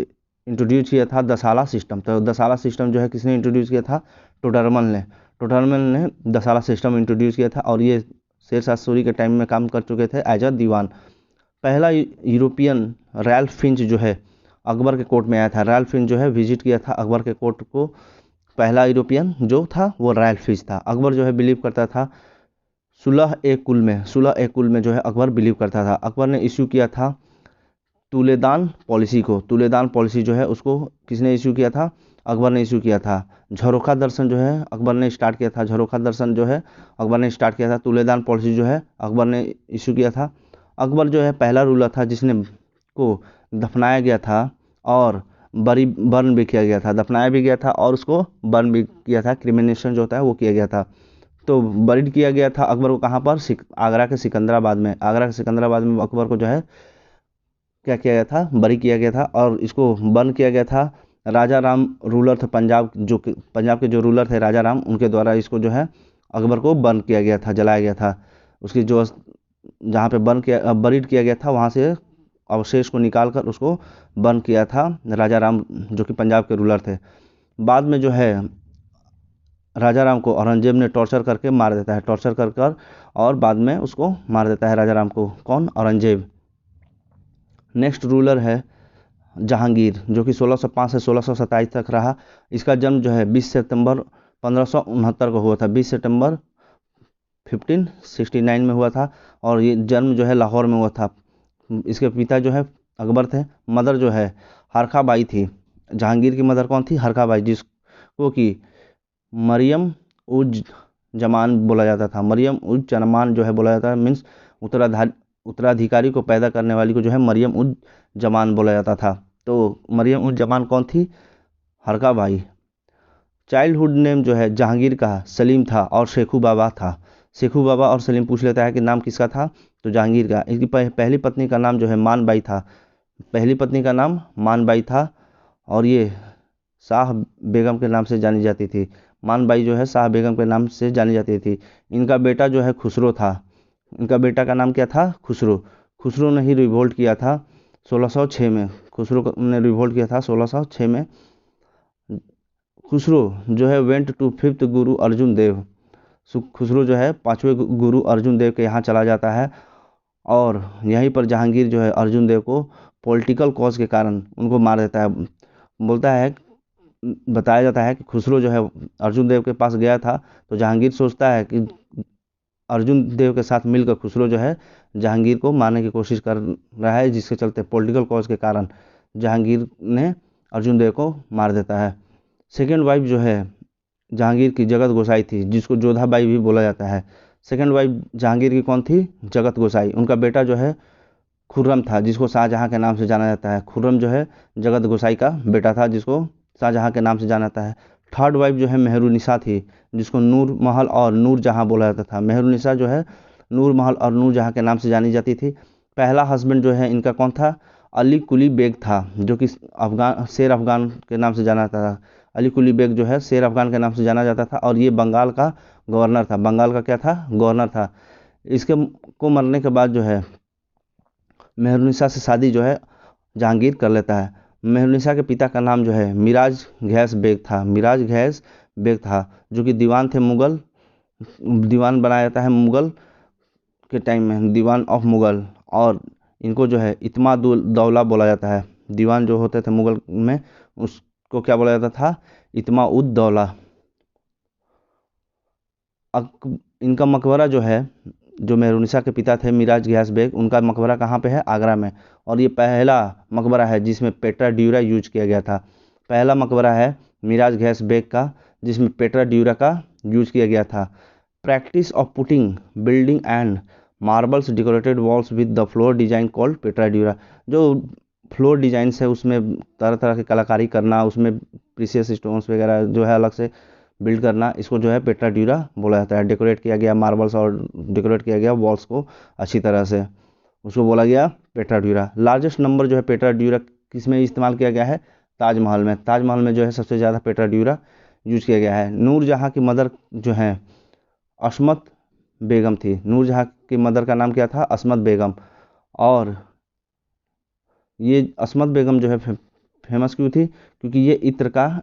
इंट्रोड्यूस किया था दसाला सिस्टम। तो दसाला सिस्टम जो है किसने इंट्रोड्यूस किया था, टोडरमल ने। टोडरमल ने दसाला सिस्टम इंट्रोड्यूस किया था, और ये शेर शाह सूरी के टाइम में काम कर चुके थे एज अ दीवान। पहला यूरोपियन रैल्फ फिंच जो है अकबर के कोर्ट में आया था। रैल्फ फिंच जो है विजिट किया था अकबर के कोर्ट को। पहला यूरोपियन जो था वो रैल्फ फिंच था। अकबर जो है बिलीव करता था सुलह ए कुल में, सुलह ए कुल में जो है अकबर बिलीव करता था। अकबर ने इश्यू किया था तुलेदान पॉलिसी को। तुलेदान पॉलिसी जो है उसको किसने इशू किया था, अकबर ने इशू किया था। झरोखा दर्शन जो है अकबर ने स्टार्ट किया था, झरोखा दर्शन जो है अकबर ने स्टार्ट किया था। तुलेदान पॉलिसी जो है अकबर ने इशू किया था। अकबर जो है पहला रूलर था जिसने को दफनाया गया था और बर्न भी किया गया था। दफनाया भी गया था और उसको बर्न भी किया था, क्रिमिनेशन जो होता है वो किया गया था। तो बरीड किया गया था अकबर को कहाँ पर, आगरा के सिकंदराबाद में। आगरा के सिकंदराबाद में अकबर को जो है क्या किया गया था, बरी किया गया था, और इसको बर्न किया गया था। राजा राम रूलर थे पंजाब, जो कि पंजाब के जो रूलर थे राजा राम, उनके द्वारा इसको जो है अकबर को बर्न किया गया था, जलाया गया था। उसकी जो जहाँ पे बर्न किया बरीड किया गया था वहाँ से अवशेष को निकाल कर उसको बर्न किया था राजा राम, जो कि पंजाब के रूलर थे। बाद में जो है राजा राम को औरंगजेब ने टॉर्चर करके मार देता है, टॉर्चर कर कर और बाद में उसको मार देता है राजा राम को, कौन, औरंगजेब। नेक्स्ट रूलर है जहांगीर, जो कि 1605 से 1627 तक रहा। इसका जन्म जो है 20 सितंबर 1569 को हुआ था, 20 सितंबर 1569 में हुआ था, और ये जन्म जो है लाहौर में हुआ था। इसके पिता जो है अकबर थे, मदर जो है हरखा बाई थी। जहांगीर की मदर कौन थी, हरखा बाई, जिसको कि मरियम उज जमान बोला जाता था। मरियम उज जमान जो है बोला जाता है, मीन्स उत्तराधिकारी को पैदा करने वाली को जो है मरियम उज जमान बोला जाता था। तो मरियम उज जमान कौन थी, हरका बाई। चाइल्डहुड नेम जो है जहांगीर का सलीम था और शेखू बाबा था। शेखू बाबा और सलीम पूछ लेता है कि नाम किसका था, तो जहांगीर का। इसकी पहली पत्नी का नाम जो है मान बाई था, पहली पत्नी का नाम मान बाई था, और ये शाह बेगम के नाम से जानी जाती थी। मान बाई जो है शाह बेगम के नाम से जानी जाती थी। इनका बेटा जो है खुसरो था, इनका बेटा का नाम क्या था, खुसरो। खुसरो ने ही रिवोल्ट किया था 1606 में, खुसरो ने रिवोल्ट किया था 1606 में। खुसरो जो है वेंट टू 5th गुरु अर्जुन देव। खुसरो जो है 5वें गुरु अर्जुन देव के यहाँ चला जाता है, और यहीं पर जहांगीर जो है अर्जुन देव को पॉलिटिकल कॉज के कारण उनको मार देता है। बोलता है, बताया जाता है कि खुसरो जो है अर्जुन देव के पास गया था, तो जहांगीर सोचता है कि अर्जुन देव के साथ मिलकर खुसरो जो है जहांगीर को मारने की कोशिश कर रहा है, जिसके चलते पॉलिटिकल कॉज के कारण जहांगीर ने अर्जुन देव को मार देता है। सेकेंड वाइफ जो है जहांगीर की जगत गोसाई थी, जिसको जोधा बाई भी बोला जाता है। सेकेंड वाइफ जहांगीर की कौन थी, जगत गोसाई। उनका बेटा जो है खुर्रम था, जिसको शाहजहां के नाम से जाना जाता है। खुर्रम जो है जगत गोसाई का बेटा था, जिसको शाहजहां के नाम से जाना जाता है। थर्ड वाइफ जो है मेहरुनिसा थी, जिसको नूर महल और नूर जहां बोला जाता था। मेहरुनिसा जो है नूर महल और नूर जहां के नाम से जानी जाती थी। पहला हस्बैंड जो है इनका कौन था, अली कुली बेग था, जो कि शेर अफगान के नाम से जाना जाता था। अली कुली बेग जो है शेर अफगान के नाम से जाना जाता था और ये बंगाल का गवर्नर था। बंगाल का क्या था? गवर्नर था। इसके को मरने के बाद जो है मेहरुनिसा से शादी जो है जहांगीर कर लेता है। मेहरुनिसा के पिता का नाम जो है मिराज घैस बेग था। मिराज घैस बेग था जो कि दीवान थे मुगल, दीवान बनाया जाता है मुगल के टाइम में, दीवान ऑफ मुगल। और इनको जो है इत्मादुल दौला बोला जाता है। दीवान जो होते थे मुगल में उसको क्या बोला जाता था? इत्मा उद दौला। इनका मकबरा जो है, जो मेहरुनिसा के पिता थे मिराज घियास बेग, उनका मकबरा कहाँ पे है? आगरा में। और ये पहला मकबरा है जिसमें पेट्रा ड्यूरा यूज किया गया था। पहला मकबरा है मिराज घियास बेग का जिसमें पेट्रा ड्यूरा का यूज किया गया था। Practice of putting building and marbles decorated walls with the floor design called Petra dura. जो फ्लोर डिजाइन है उसमें तरह तरह की कलाकारी करना, उसमें प्रीशियस स्टोन्स वगैरह जो है अलग से बिल्ड करना, इसको जो है पेट्रा ड्यूरा बोला जाता है। डेकोरेट किया गया मार्बल्स और डेकोरेट किया गया वॉल्स को अच्छी तरह से, उसको बोला गया पेट्रा ड्यूरा। लार्जेस्ट नंबर जो है पेट्रा ड्यूरा किस में इस्तेमाल किया गया है? ताजमहल में। ताजमहल में जो है सबसे ज़्यादा पेट्रा ड्यूरा यूज किया गया है। नूरजहाँ की मदर जो है अस्मत बेगम थी। नूरजहाँ की मदर का नाम क्या था? अस्मत बेगम। और ये अस्मत बेगम जो है फेमस क्यों थी? क्योंकि ये इत्र का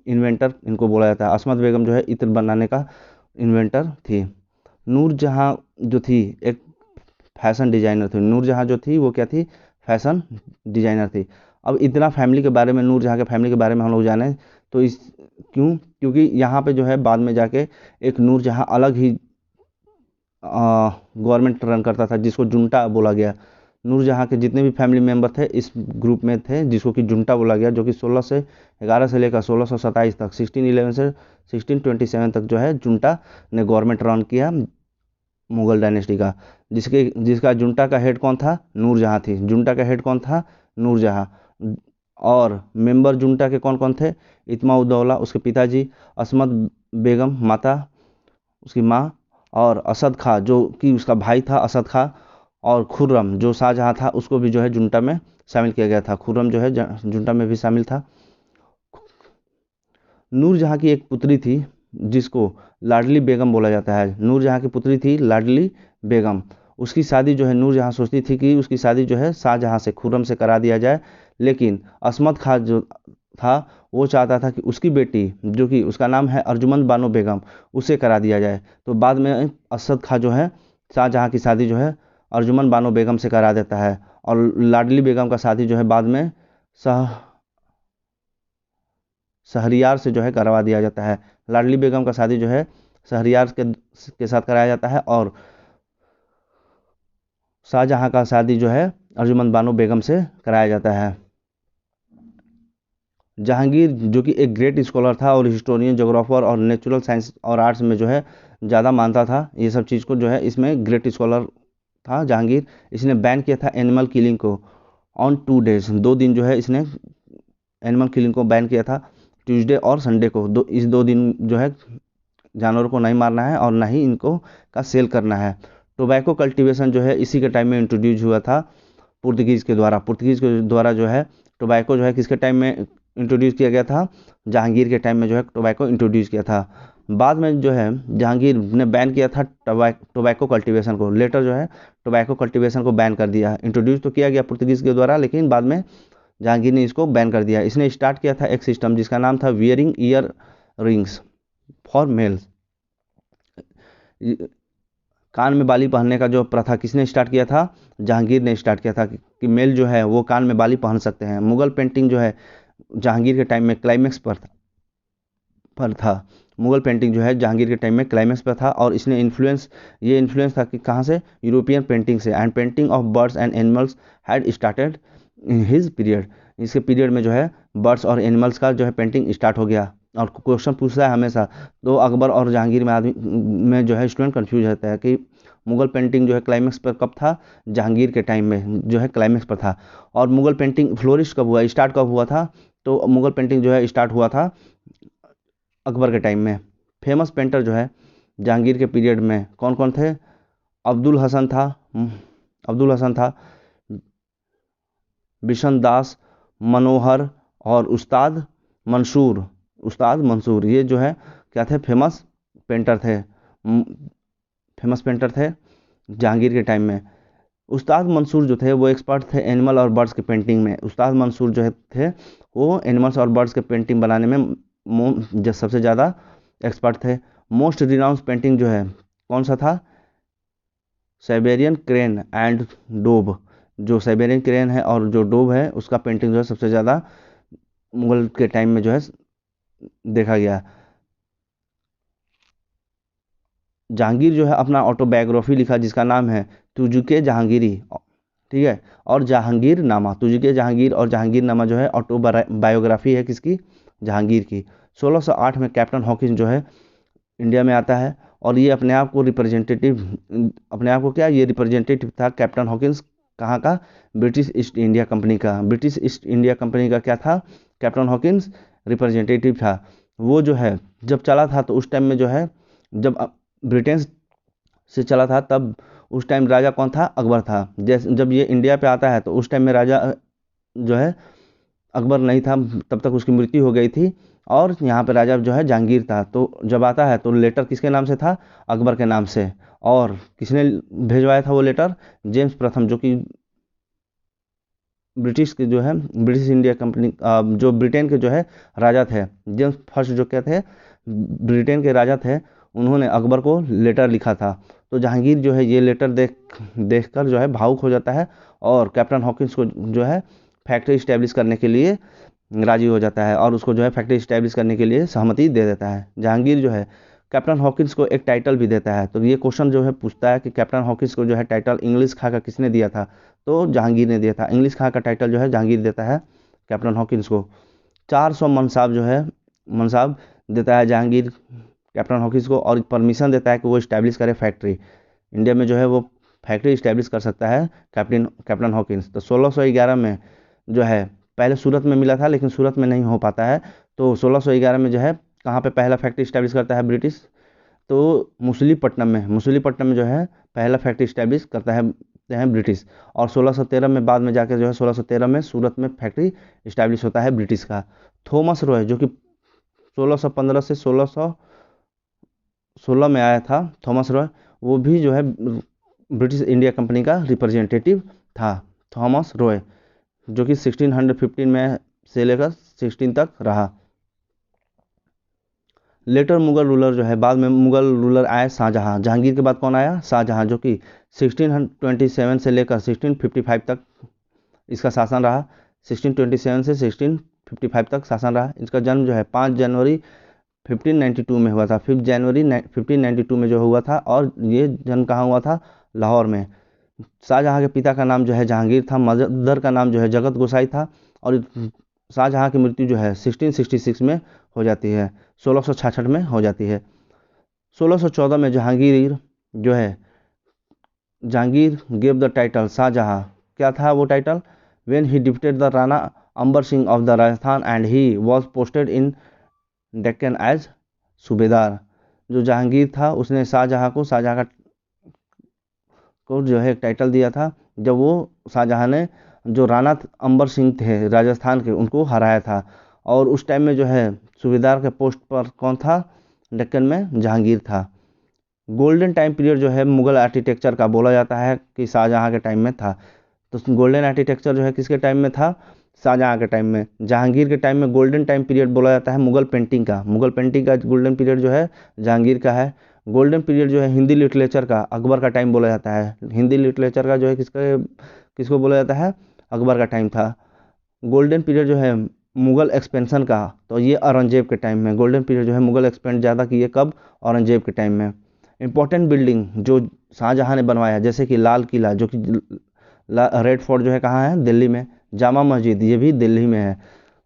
इन्वेंटर इनको बोला जाता है। अस्मत बेगम जो है इत्र बनाने का इन्वेंटर थी। नूरजहाँ जो थी एक फैशन डिजाइनर थी। नूरजहाँ जो थी वो क्या थी? फैशन डिजाइनर थी। अब इतना फैमिली के बारे में, नूरजहाँ के फैमिली के बारे में हम लोग जाने तो इस क्योंकि यहाँ पे जो है बाद में जाके एक नूरजहाँ अलग ही गवर्नमेंट रन करता था जिसको जुंटा बोला गया। नूरजहाँ के जितने भी फैमिली मेंबर थे इस ग्रुप में थे जिसको कि जुंटा बोला गया, जो कि 1611 से लेकर 1627 तक, 1611 से 1627 तक जो है जुंटा ने गवर्नमेंट रन किया मुगल डायनेस्टी का। जिसका जुंटा का हेड कौन था? नूरजहाँ थी। जुंटा का हेड कौन था? नूरजहाँ। और मेंबर जुंटा के कौन कौन थे? इत्मा-उद-दौला उसके पिताजी, अस्मत बेगम माता उसकी माँ, और असद खां जो कि उसका भाई था असद खां, और खुर्रम जो शाहजहाँ था उसको भी जो है जुंटा में शामिल किया गया था। खुर्रम जो है जुंटा में भी शामिल था। नूरजहाँ की एक पुत्री थी जिसको लाडली बेगम बोला जाता है। नूरजहाँ की पुत्री थी लाडली बेगम। उसकी शादी जो है नूरजहाँ सोचती थी कि उसकी शादी जो है शाहजहाँ से, खुर्रम से करा दिया जाए, लेकिन अस्मत खां जो था वो चाहता था कि उसकी बेटी जो कि उसका नाम है अर्जुमंद बानो बेगम, उसे करा दिया जाए। तो बाद में असद खां जो है शाहजहाँ की शादी जो है अर्जुमंद बानो बेगम से करा देता है और लाडली बेगम का शादी जो है बाद में शहरयार से जो है करवा दिया जाता है। लाडली बेगम का शादी जो है शहरयार के साथ कराया जाता है और शाहजहाँ का शादी जो है अर्जुमंद बानो बेगम से कराया जाता है। जहांगीर जो कि एक ग्रेट स्कॉलर था और हिस्टोरियन, जोग्राफर और नेचुरल साइंस और आर्ट्स में जो है ज़्यादा मानता था, ये सब चीज़ को जो है इसमें ग्रेट स्कॉलर था जहांगीर। इसने बैन किया था एनिमल किलिंग को ऑन 2 डेज, 2 दिन जो है इसने एनिमल किलिंग को बैन किया था, ट्यूसडे और संडे को। इस 2 दिन जो है जानवरों को नहीं मारना है और ना ही इनको का सेल करना है। टोबैको कल्टीवेशन जो है इसी के टाइम में इंट्रोड्यूस हुआ था पुर्तगीज़ के द्वारा। पुर्तगीज़ के द्वारा जो है टोबैको जो है किसके टाइम में इंट्रोड्यूस किया गया था? जहांगीर के टाइम में जो है टोबैको इंट्रोड्यूस किया था। बाद में जो है जहांगीर ने बैन किया था टोबैको कल्टीवेशन को। लेटर जो है टोबैको कल्टीवेशन को बैन कर दिया। इंट्रोड्यूस तो किया गया पुर्तगीज़ के द्वारा, लेकिन बाद में जहांगीर ने इसको बैन कर दिया। इसने स्टार्ट किया था एक सिस्टम जिसका नाम था wearing ear rings for males. कान में बाली पहनने का जो प्रथा किसने स्टार्ट किया था? जहांगीर ने स्टार्ट किया था कि मेल जो है वो कान में बाली पहन सकते हैं। मुगल पेंटिंग जो है जहांगीर के टाइम में क्लाइमेक्स पर था। मुगल पेंटिंग जो है जहांगीर के टाइम में क्लाइमेक्स पर था और इसने ये इन्फ्लुएंस था कि कहाँ से? यूरोपियन पेंटिंग से। And painting of birds and animals had started in his period. इसके पीरियड में जो है बर्ड्स और एनिमल्स का जो है पेंटिंग स्टार्ट हो गया। और क्वेश्चन पूछता है हमेशा, तो अकबर और जहांगीर में जो है स्टूडेंट कंफ्यूज रहता है कि मुगल पेंटिंग जो है क्लाइमेक्स पर कब था? जहांगीर के टाइम में जो है क्लाइमेक्स पर था। और मुगल पेंटिंग फ्लोरिश कब हुआ, स्टार्ट कब हुआ था? तो मुगल पेंटिंग जो है स्टार्ट हुआ था अकबर के टाइम में। फेमस पेंटर जो है जहांगीर के पीरियड में कौन कौन थे? अब्दुल हसन था, बिशन दास, मनोहर और उस्ताद मंसूर। उस्ताद मंसूर, ये जो है क्या थे, फेमस पेंटर थे, फेमस पेंटर थे जहांगीर के टाइम में। उस्ताद मंसूर जो थे वो एक्सपर्ट थे एनिमल और बर्ड्स की पेंटिंग में। उस्ताद मंसूर जो है थे वो एनिमल्स और बर्ड्स के पेंटिंग बनाने में सबसे ज़्यादा एक्सपर्ट थे। मोस्ट रिनाउंस पेंटिंग जो है कौन सा था, साइबेरियन क्रेन एंड डोब। जो साइबेरियन क्रेन है और जो डोब है उसका पेंटिंग जो है सबसे ज़्यादा मुगल के टाइम में जो है देखा गया। जहांगीर जो है अपना ऑटोबायोग्राफी लिखा जिसका नाम है तुजुके जहांगीरी, ठीक है। और जहांगीर नामा, तुजुके जहांगीर और जहांगीर नामा जो है ऑटोबायोग्राफी है किसकी, जहांगीर की। 1608 में कैप्टन हॉकिंस जो है इंडिया में आता है और ये अपने आप को रिप्रेजेंटेटिव, अपने आप को क्या, ये रिप्रेजेंटेटिव था कैप्टन हॉकिंस, कहाँ का, ब्रिटिश ईस्ट इंडिया कंपनी का। ब्रिटिश ईस्ट इंडिया कंपनी का क्या था, कैप्टन हॉकिंस रिप्रेजेंटेटिव था। वो जो है जब चला था तो उस टाइम में जो है जब ब्रिटेन से चला था तब उस टाइम राजा कौन था, अकबर था। जैसे जब ये इंडिया पे आता है तो उस टाइम में राजा जो है अकबर नहीं था, तब तक उसकी मृत्यु हो गई थी और यहाँ पे राजा जो है जहांगीर था। तो जब आता है तो लेटर किसके नाम से था, अकबर के नाम से। और किसने भेजवाया था वो लेटर, जेम्स प्रथम, जो कि ब्रिटिश के जो है ब्रिटिश इंडिया कंपनी जो ब्रिटेन के जो है राजा थे। जेम्स फर्स्ट जो क्या थे, ब्रिटेन के राजा थे, उन्होंने अकबर को लेटर लिखा था। तो जहांगीर जो है ये लेटर देखकर जो है भावुक हो जाता है और कैप्टन हॉकिंस को जो है फैक्ट्री इस्टेब्लिश करने के लिए राजी हो जाता है और उसको जो है फैक्ट्री इस्टेब्लिश करने के लिए सहमति दे देता है। जहांगीर जो है कैप्टन हॉकिंस को एक टाइटल भी देता है। तो ये क्वेश्चन जो है पूछता है कि कैप्टन हॉकिंस को जो है टाइटल इंग्लिश खा का किसने दिया था, तो जहांगीर ने दिया था। इंग्लिश खा का टाइटल जो है जहांगीर देता है कैप्टन हॉकिंस को। 400 मनसाब जो है मनसाब देता है जहांगीर कैप्टन हॉकिंस को और परमिशन देता है कि वो इस्टेब्लिश करे फैक्ट्री। इंडिया में जो है वो फैक्ट्री इस्टेब्लिश कर सकता है कैप्टन हॉकिंस। तो 1611 में जो है पहले सूरत में मिला था लेकिन सूरत में नहीं हो पाता है, तो 1611 में जो है कहाँ पे पहला फैक्ट्री इस्टेब्लिश करता है ब्रिटिश, तो मुसलीपट्टनम में जो है पहला फैक्ट्री इस्टेब्लिश करता है ब्रिटिश। और 1613 में बाद में जाकर जो है 1613 में सूरत में फैक्ट्री इस्टेब्लिश होता है ब्रिटिश का। थॉमस रॉय जो कि 1615 से 1616 में आया था, थॉमस रॉय, वो भी जो है ब्रिटिश इंडिया कंपनी का रिप्रेजेंटेटिव था। थॉमस रॉय जो कि 1615 में से लेकर 16 तक रहा। लेटर मुगल रूलर जो है, बाद में मुगल रूलर आए शाहजहां। जहांगीर के बाद कौन आया, शाहजहां, जो कि 1627 से लेकर 1655 तक इसका शासन रहा। 1627 से 1655 तक शासन रहा। इसका जन्म जो है 5 जनवरी 1592 में हुआ था। 5 जनवरी 1592 में जो हुआ था और ये जन्म कहाँ हुआ था, लाहौर में। शाहजहां के पिता का नाम जो है जहांगीर था, मदर का नाम जो है जगत गोसाई था। और शाहजहां की मृत्यु जो है 1666 में हो जाती है, 1666 में हो जाती है। 1614 में Jahangir gave the title Shahjahan. क्या था वो टाइटल, when he defeated the Rana Amar Singh of the Rajasthan and he was posted in Deccan as subedar. जो जहांगीर था उसने शाहजहां को जो है टाइटल दिया था जब वो शाहजहां ने जो राणा अंबर सिंह थे राजस्थान के, उनको हराया था। और उस टाइम में जो है सूबेदार के पोस्ट पर कौन था, डेक्कन में जहांगीर था। गोल्डन टाइम पीरियड जो है मुगल आर्किटेक्चर का बोला जाता है कि शाहजहां के टाइम में था। तो गोल्डन आर्किटेक्चर जो है किसके टाइम में था, शाहजहां के टाइम में। जहांगीर के टाइम में गोल्डन टाइम पीरियड बोला जाता है मुगल पेंटिंग का गोल्डन पीरियड जो है जहांगीर का है। गोल्डन पीरियड जो है हिंदी लिटरेचर का अकबर का टाइम बोला जाता है। हिंदी लिटरेचर का जो है किसको बोला जाता है, अकबर का टाइम था। गोल्डन पीरियड जो है मुगल एक्सपेंशन का, तो ये औरंगजेब के टाइम में। गोल्डन पीरियड जो है मुगल एक्सपेंड ज़्यादा किए कब, औरंगजेब के टाइम में। इंपॉर्टेंट बिल्डिंग जो शाहजहां ने बनवाया जैसे कि लाल किला, जो कि रेड फोर्ट जो है कहाँ है, दिल्ली में। जामा मस्जिद ये भी दिल्ली में है।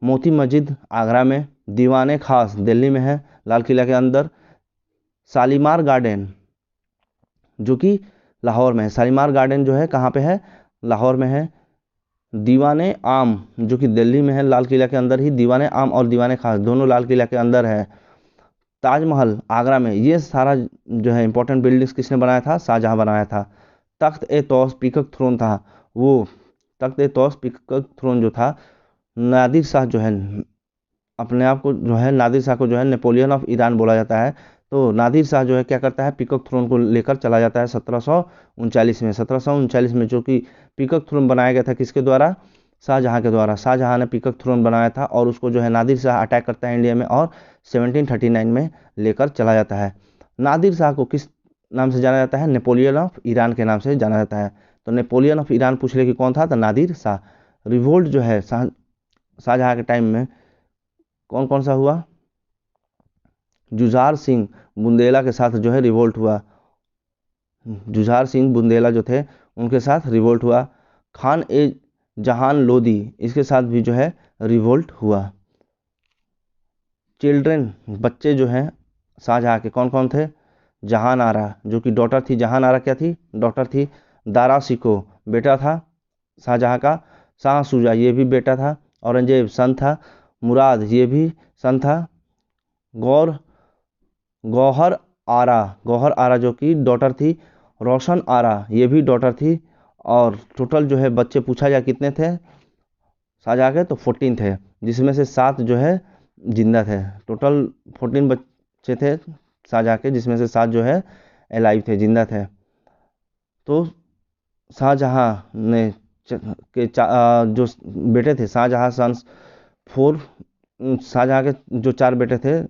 मोती मस्जिद आगरा में। दीवाने खास दिल्ली में है, लाल किला के अंदर। शालीमार गार्डन जो कि लाहौर में है। शालीमार गार्डन जो है कहाँ पे है, लाहौर में है। दीवाने आम जो कि दिल्ली में है, लाल किला के अंदर ही। दीवाने आम और दीवाने खास दोनों लाल किला के अंदर है। ताजमहल आगरा में। ये सारा जो है इंपॉर्टेंट बिल्डिंग्स किसने बनाया था, शाहजहां बनाया था। तख्त ए तौस पीकक थ्रोन था वो, तख्त ए तौस पीकक थ्रोन जो था नादिर शाह जो है अपने आप को जो है नादिर शाह को जो है नेपोलियन ऑफ ईरान बोला जाता है। तो नादिर शाह जो है क्या करता है, पीकॉक थ्रोन को लेकर चला जाता है 1739 में। 1739 में जो कि पीकॉक थ्रोन बनाया गया था किसके द्वारा, शाहजहां के द्वारा। शाहजहां ने पीकॉक थ्रोन बनाया था और उसको जो है नादिर शाह अटैक करता है इंडिया में और 1739 में लेकर चला जाता है। नादिर शाह को किस नाम से जाना जाता है, नेपोलियन ऑफ ईरान के नाम से जाना जाता है। तो नेपोलियन ऑफ ईरान पूछ ले कि कौन था, तो नादिर शाह। रिवोल्ट जो है शाहजहां के टाइम में कौन कौन सा हुआ, जुझार सिंह बुंदेला के साथ जो है रिवोल्ट हुआ। जुझार सिंह बुंदेला जो थे उनके साथ रिवोल्ट हुआ। खान ए जहान लोदी इसके साथ भी जो है रिवोल्ट हुआ। चिल्ड्रेन बच्चे जो हैं शाहजहां के कौन कौन थे, जहान आरा जो कि डॉटर थी, जहान आरा क्या थी, डॉटर थी। दारा शिको बेटा था शाहजहां का। शाह शुजा ये भी बेटा था। औरंगजेब सन था। मुराद ये भी सन था। गौहर गौहर आरा जो कि डॉटर थी। रोशन आरा ये भी डॉटर थी। और टोटल जो है बच्चे पूछा जाए कितने थे शाहजहां के, तो 14 थे, जिसमें से 7 जो है जिंदा थे। टोटल 14 बच्चे थे शाहजहां के, जिसमें से 7 जो है एलाइव थे, जिंदा थे। तो शाहजहां ने जो बेटे थे शाहजहां सन्स 4, शाहजहां के जो 4 बेटे थे,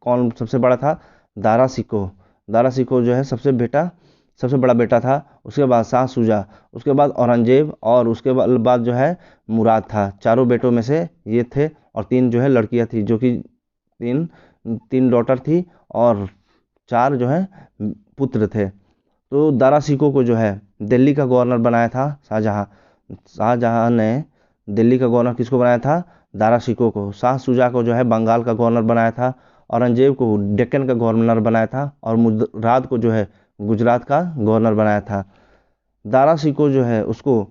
कौन सबसे बड़ा था, दारा शिको। दारा शिको जो है सबसे बड़ा बेटा था। उसके बाद शाह शुजा, उसके बाद औरंगजेब और उसके बाद जो है मुराद था। चारों बेटों में से ये थे और 3 जो है लड़कियां थी, जो कि 3 डॉटर थी और 4 जो है पुत्र थे। तो दारा शिको को जो है दिल्ली का गवर्नर बनाया था शाहजहां। शाहजहां ने दिल्ली का गवर्नर किसको बनाया था, दारा शिको को। शाह शुजा को जो है बंगाल का गवर्नर बनाया था। औरंगजेब को डेक्कन का गवर्नर बनाया था और मुराद को जो है गुजरात का गवर्नर बनाया था। दारा शिको जो है उसको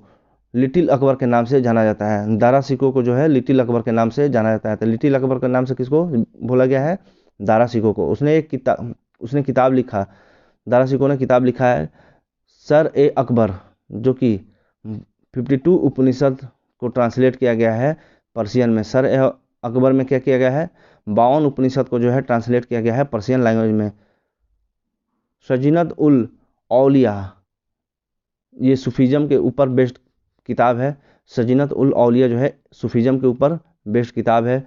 लिटिल अकबर के नाम से जाना जाता है। दारा शिको को जो है लिटिल अकबर के नाम से जाना जाता है। तो लिटिल अकबर के नाम से किसको बोला गया है, दारा शिको को। उसने किताब लिखा, दारा शिको ने किताब लिखा है सर ए अकबर, जो कि 52 उपनिषद को ट्रांसलेट किया गया है पर्शियन में। सर ए अकबर में क्या किया गया है, 52 उपनिषद को जो है ट्रांसलेट किया गया है पर्शियन लैंग्वेज में। सजीनत उल औलिया ये सूफीज़म के ऊपर बेस्ड किताब है। सजीनत उल औलिया जो है सूफीज़म के ऊपर बेस्ड किताब है।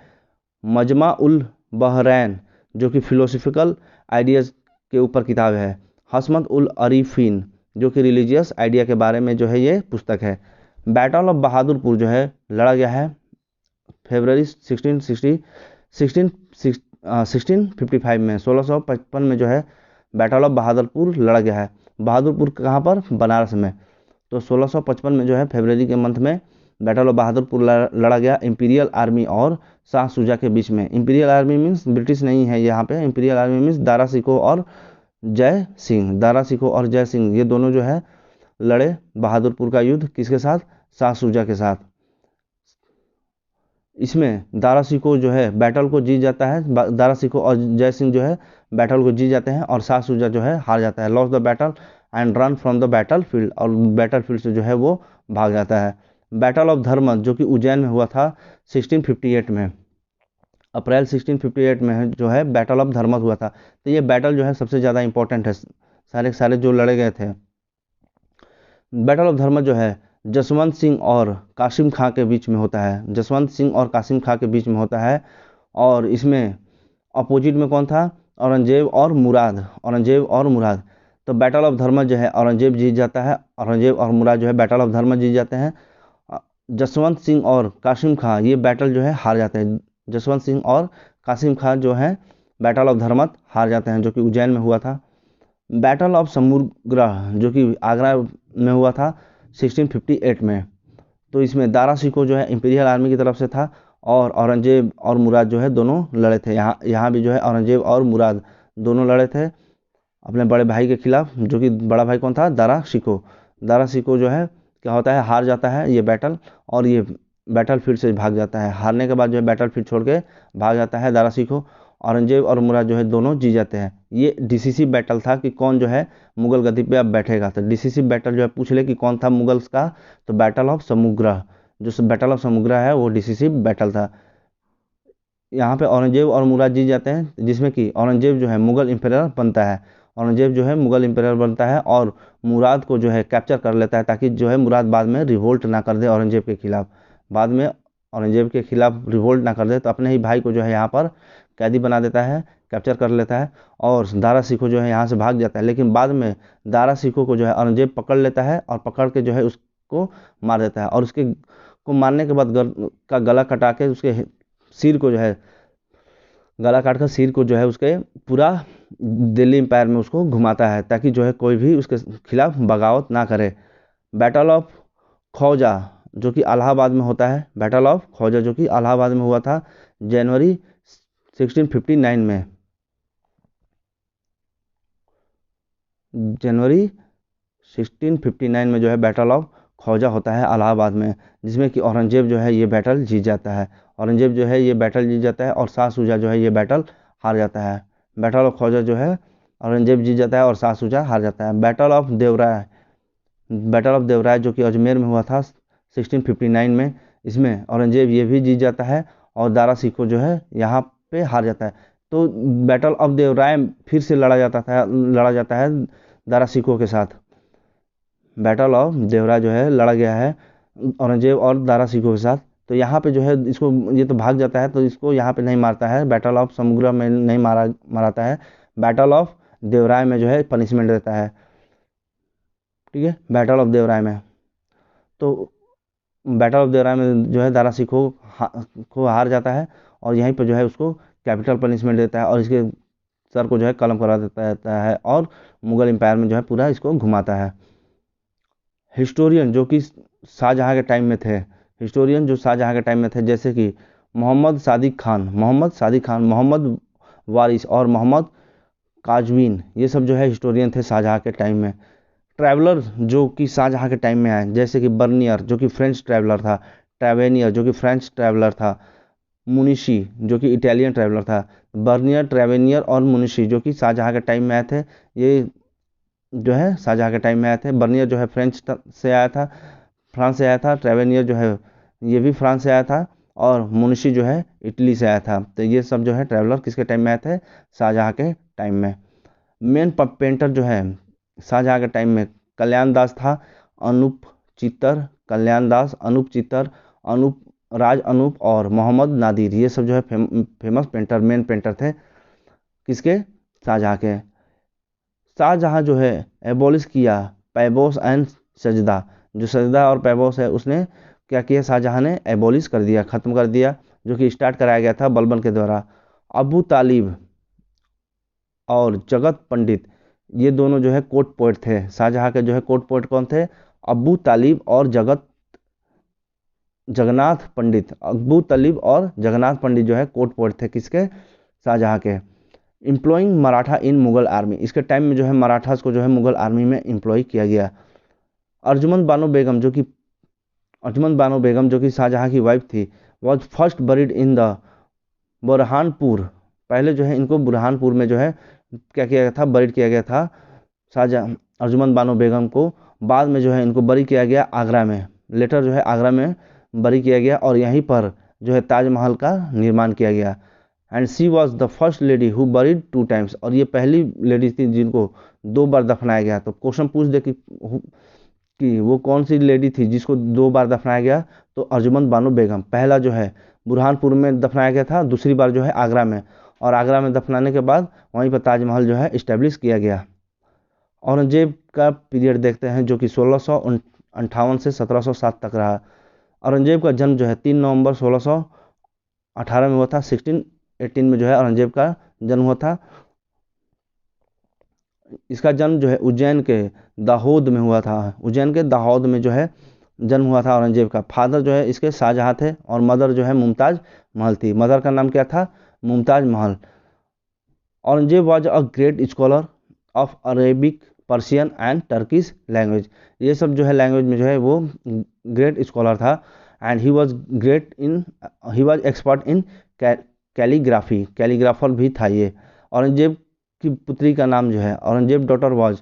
मजमा उल बहरैन जो कि फिलोसफिकल आइडियाज़ के ऊपर किताब है। हसमत उल अरीफिन जो कि रिलीजियस आइडिया के बारे में जो है ये पुस्तक है। बैटल ऑफ बहादुरपुर जो है लड़ा गया है फरवरी 1655 में। 1655 में जो है बैटल ऑफ बहादुरपुर लड़ा गया है। बहादुरपुर कहाँ पर, बनारस में। तो 1655 में जो है फरवरी के मंथ में बैटल ऑफ बहादुरपुर लड़ा गया इंपीरियल आर्मी और शाह शुजा के बीच में। इंपीरियल आर्मी मीन्स ब्रिटिश नहीं है यहाँ पे। Imperial army means Dara Shikoh और जय सिंह। दारा शिको और जय सिंह ये दोनों जो है लड़े बहादुरपुर का युद्ध किसके साथ, शाह शुजा के साथ। इसमें दारा शिको जो है बैटल को जीत जाता है। दारा शिको और जय सिंह जो है बैटल को जीत जाते हैं और शाह शुजा जो है हार जाता है। Loss the battle and run from the battle field, और बैटल फील्ड से जो है वो भाग जाता है। बैटल ऑफ धर्मत जो कि उज्जैन में हुआ था 1658 में, अप्रैल 1658 में जो है बैटल ऑफ धर्मत हुआ था। तो ये बैटल जो है सबसे ज़्यादा इंपॉर्टेंट है, सारे जो लड़े गए थे। बैटल ऑफ धर्मत जो है जसवंत सिंह और कासिम खां के बीच में होता है। जसवंत सिंह और कासिम खां के बीच में होता है। और इसमें अपोजिट में कौन था, औरंगजेब और मुराद। तो बैटल ऑफ धर्मत जो है औरंगजेब जीत जाता है। औरंगजेब और मुराद जो है बैटल ऑफ धर्मत जीत जाते हैं। जसवंत सिंह और कासिम खां ये बैटल जो है हार जाते हैं। जसवंत सिंह और कासिम खां जो है बैटल ऑफ धर्मत हार जाते हैं, जो कि उज्जैन में हुआ था। बैटल ऑफ समुद्रग्रह जो कि आगरा में हुआ था 1658 में। तो इसमें दारा शिको जो है इंपीरियल आर्मी की तरफ से था और औरंगजेब और मुराद जो है दोनों लड़े थे। यहाँ भी जो है औरंगजेब और मुराद दोनों लड़े थे अपने बड़े भाई के खिलाफ, जो कि बड़ा भाई कौन था, दारा शिको। दारा शिको जो है क्या होता है, हार जाता है ये बैटल और ये बैटल फील्ड से भाग जाता है। हारने के बाद जो है बैटल फील्ड छोड़ के भाग जाता है दारा शिको। औरंगजेब और मुराद जो है दोनों जीत जाते हैं। ये डिसिसिव बैटल था कि कौन जो है मुगल गद्दी पे अब बैठेगा। तो डिसिसिव बैटल जो है पूछ ले कि कौन था मुगल्स का, तो बैटल ऑफ समुद्रग्रह, जो बैटल ऑफ समुद्रग्रह है वो डिसिसिव बैटल था। यहाँ पे औरंगजेब और मुराद जीत जाते हैं, जिसमें कि औरंगजेब जो है मुगल एम्परर बनता है। औरंगजेब जो है मुगल एम्परर बनता है और मुराद को जो है कैप्चर कर लेता है, ताकि जो है मुराद बाद में रिवोल्ट ना कर दे औरंगजेब के खिलाफ। बाद में औरंगजेब के खिलाफ रिवोल्ट ना कर दे, तो अपने ही भाई को जो है यहाँ पर कैदी बना देता है, कैप्चर कर लेता है, और दारा सिकोह जो है यहाँ से भाग जाता है। लेकिन बाद में दारा सिकोह को जो है औरंगजेब पकड़ लेता है और पकड़ के जो है उसको मार देता है, और उसके को मारने के बाद का गला कटा के उसके सिर को जो है, गला काट कर सिर को जो है उसके पूरा दिल्ली एम्पायर में उसको घुमाता है, ताकि जो है कोई भी उसके खिलाफ बगावत ना करे। बैटल ऑफ खौजा जो कि इलाहाबाद में होता है, बैटल ऑफ खौजा जो कि इलाहाबाद में हुआ था जनवरी 1659 में। जनवरी 1659 में जो है बैटल ऑफ खौजा होता है इलाहाबाद में, जिसमें कि औरंगजेब जो है ये बैटल जीत जाता है। औरंगजेब जो है ये बैटल जीत जाता है और शाह शुजा जो है ये बैटल हार जाता है। बैटल ऑफ खौजा जो है औरंगजेब जीत जाता है और शाह शुजा हार जाता है। Battle of Devaraya, battle of Devaraya जो कि अजमेर में हुआ था 1659 में, इसमें औरंगजेब ये भी जीत जाता है और दारा सिकोह जो है यहाँ पे हार जाता है। तो बैटल ऑफ देवराय फिर से लड़ा जाता है दारा सिकोह के साथ। बैटल ऑफ देवराय जो है लड़ा गया है औरंगजेब और दारा सिकोह के साथ। तो यहाँ पे जो है इसको, ये तो भाग जाता है तो इसको यहाँ पे नहीं मारता है, बैटल ऑफ समुद्र में नहीं माराता है, बैटल ऑफ देवराय में जो है पनिशमेंट देता है। ठीक है, बैटल ऑफ देवराय में, तो बैटल ऑफ देवराय में जो है दारा सिकोह को हार जाता है और यहीं पर जो है उसको कैपिटल पनिशमेंट देता है और इसके सर को जो है कलम करा देता है और मुगल एम्पायर में जो है पूरा इसको घुमाता है। हिस्टोरियन जो कि शाहजहाँ के टाइम में थे, हिस्टोरियन जो शाहजहाँ के टाइम में थे, जैसे कि मोहम्मद सादिक खान, मोहम्मद वारिस और मोहम्मद काजवीन, ये सब जो है हिस्टोरियन थे शाहजहाँ के टाइम में। ट्रैवलर जो कि शाहजहाँ के टाइम में आए, जैसे कि बर्नियर जो कि फ्रेंच ट्रैवलर था, ट्रैवेनियर जो कि फ्रेंच ट्रैवलर था, मुनिशी जो कि इटालियन ट्रैवलर था। बर्नियर, ट्रैवेनियर और मुनिशी जो कि शाहजहाँ के टाइम में आए थे, ये जो है शाहजहाँ के टाइम में आए थे। बर्नियर जो है से आया था, फ्रांस से आया था। ट्रैवेनियर जो है ये भी फ्रांस से आया था और मुनिशी जो है इटली से आया था। तो ये सब जो है ट्रैवलर किसके टाइम में आए थे? शाहजहाँ के टाइम में। मेन पेंटर जो है शाहजहाँ के टाइम में कल्याण दास था, अनूप चित्तर, कल्याण दास, अनूप चित्तर, अनूप और मोहम्मद नादिर, ये सब जो है फेमस पेंटर, मेन पेंटर थे किसके? शाहजहाँ के। शाहजहाँ जो है एबॉलिश किया पैबोस एंड सजदा, जो सजदा और पैबोस है उसने क्या किया? शाहजहाँ ने एबॉलिश कर दिया, ख़त्म कर दिया, जो कि स्टार्ट कराया गया था बलबन के द्वारा। अबू तालिब और जगत पंडित, ये दोनों जो है कोर्ट पोएट थे। शाहजहाँ के जो है कोर्ट पोएट कौन थे? अबू तालिब और जगन्नाथ पंडित। अबू तालिब और जगन्नाथ पंडित जो है कोर्ट पोएट थे किसके? शाहजहाँ के। एम्प्लॉइंग मराठा इन मुगल आर्मी, इसके टाइम में जो है मराठास को जो है मुगल आर्मी में एम्प्लॉय किया गया। अर्जुमंद बानो बेगम जो कि शाहजहाँ की वाइफ थी, was first buried in the Burhanpur, पहले जो है इनको बुरहानपुर में जो है क्या किया गया था? बरीड किया गया था शाहजहाँ अर्जुमंद बानो बेगम को। बाद में जो है इनको बरी किया गया आगरा में, लेटर जो है आगरा में बरी किया गया और यहीं पर जो है ताजमहल का निर्माण किया गया। And she was the first lady who buried 2 times, और ये पहली लेडी थी जिनको 2 बार दफनाया गया। तो क्वेश्चन पूछ दे कि वो कौन सी लेडी थी जिसको 2 बार दफनाया गया? तो अर्जुमंद बानो बेगम। पहला जो है बुरहानपुर में दफनाया गया था, दूसरी बार जो है आगरा में, और आगरा में दफनाने के बाद वहीं पर ताजमहल जो है इस्टेब्लिश किया गया। औरंगजेब का पीरियड देखते हैं जो कि 1658 से 1707 तक रहा। औरंगजेब का जन्म जो है 3 नवंबर 1618 में हुआ था। 1618 में जो है औरंगजेब का जन्म हुआ था। इसका जन्म जो है उज्जैन के दाहोद में हुआ था। उज्जैन के दाहोद में जो है जन्म हुआ था औरंगजेब का। फादर जो है इसके शाहजहाँ थे और मदर जो है मुमताज महल थी। मदर का नाम क्या था? Mumtaz Mahal. Aurangzeb was a great scholar of Arabic, Persian and Turkish language, ये सब जो है लैंग्वेज में जो है वो ग्रेट स्कॉलर था। And he was expert in calligraphy, calligrapher भी था ये। औरंगजेब की पुत्री का नाम जो है, औरंगजेब डॉटर वॉज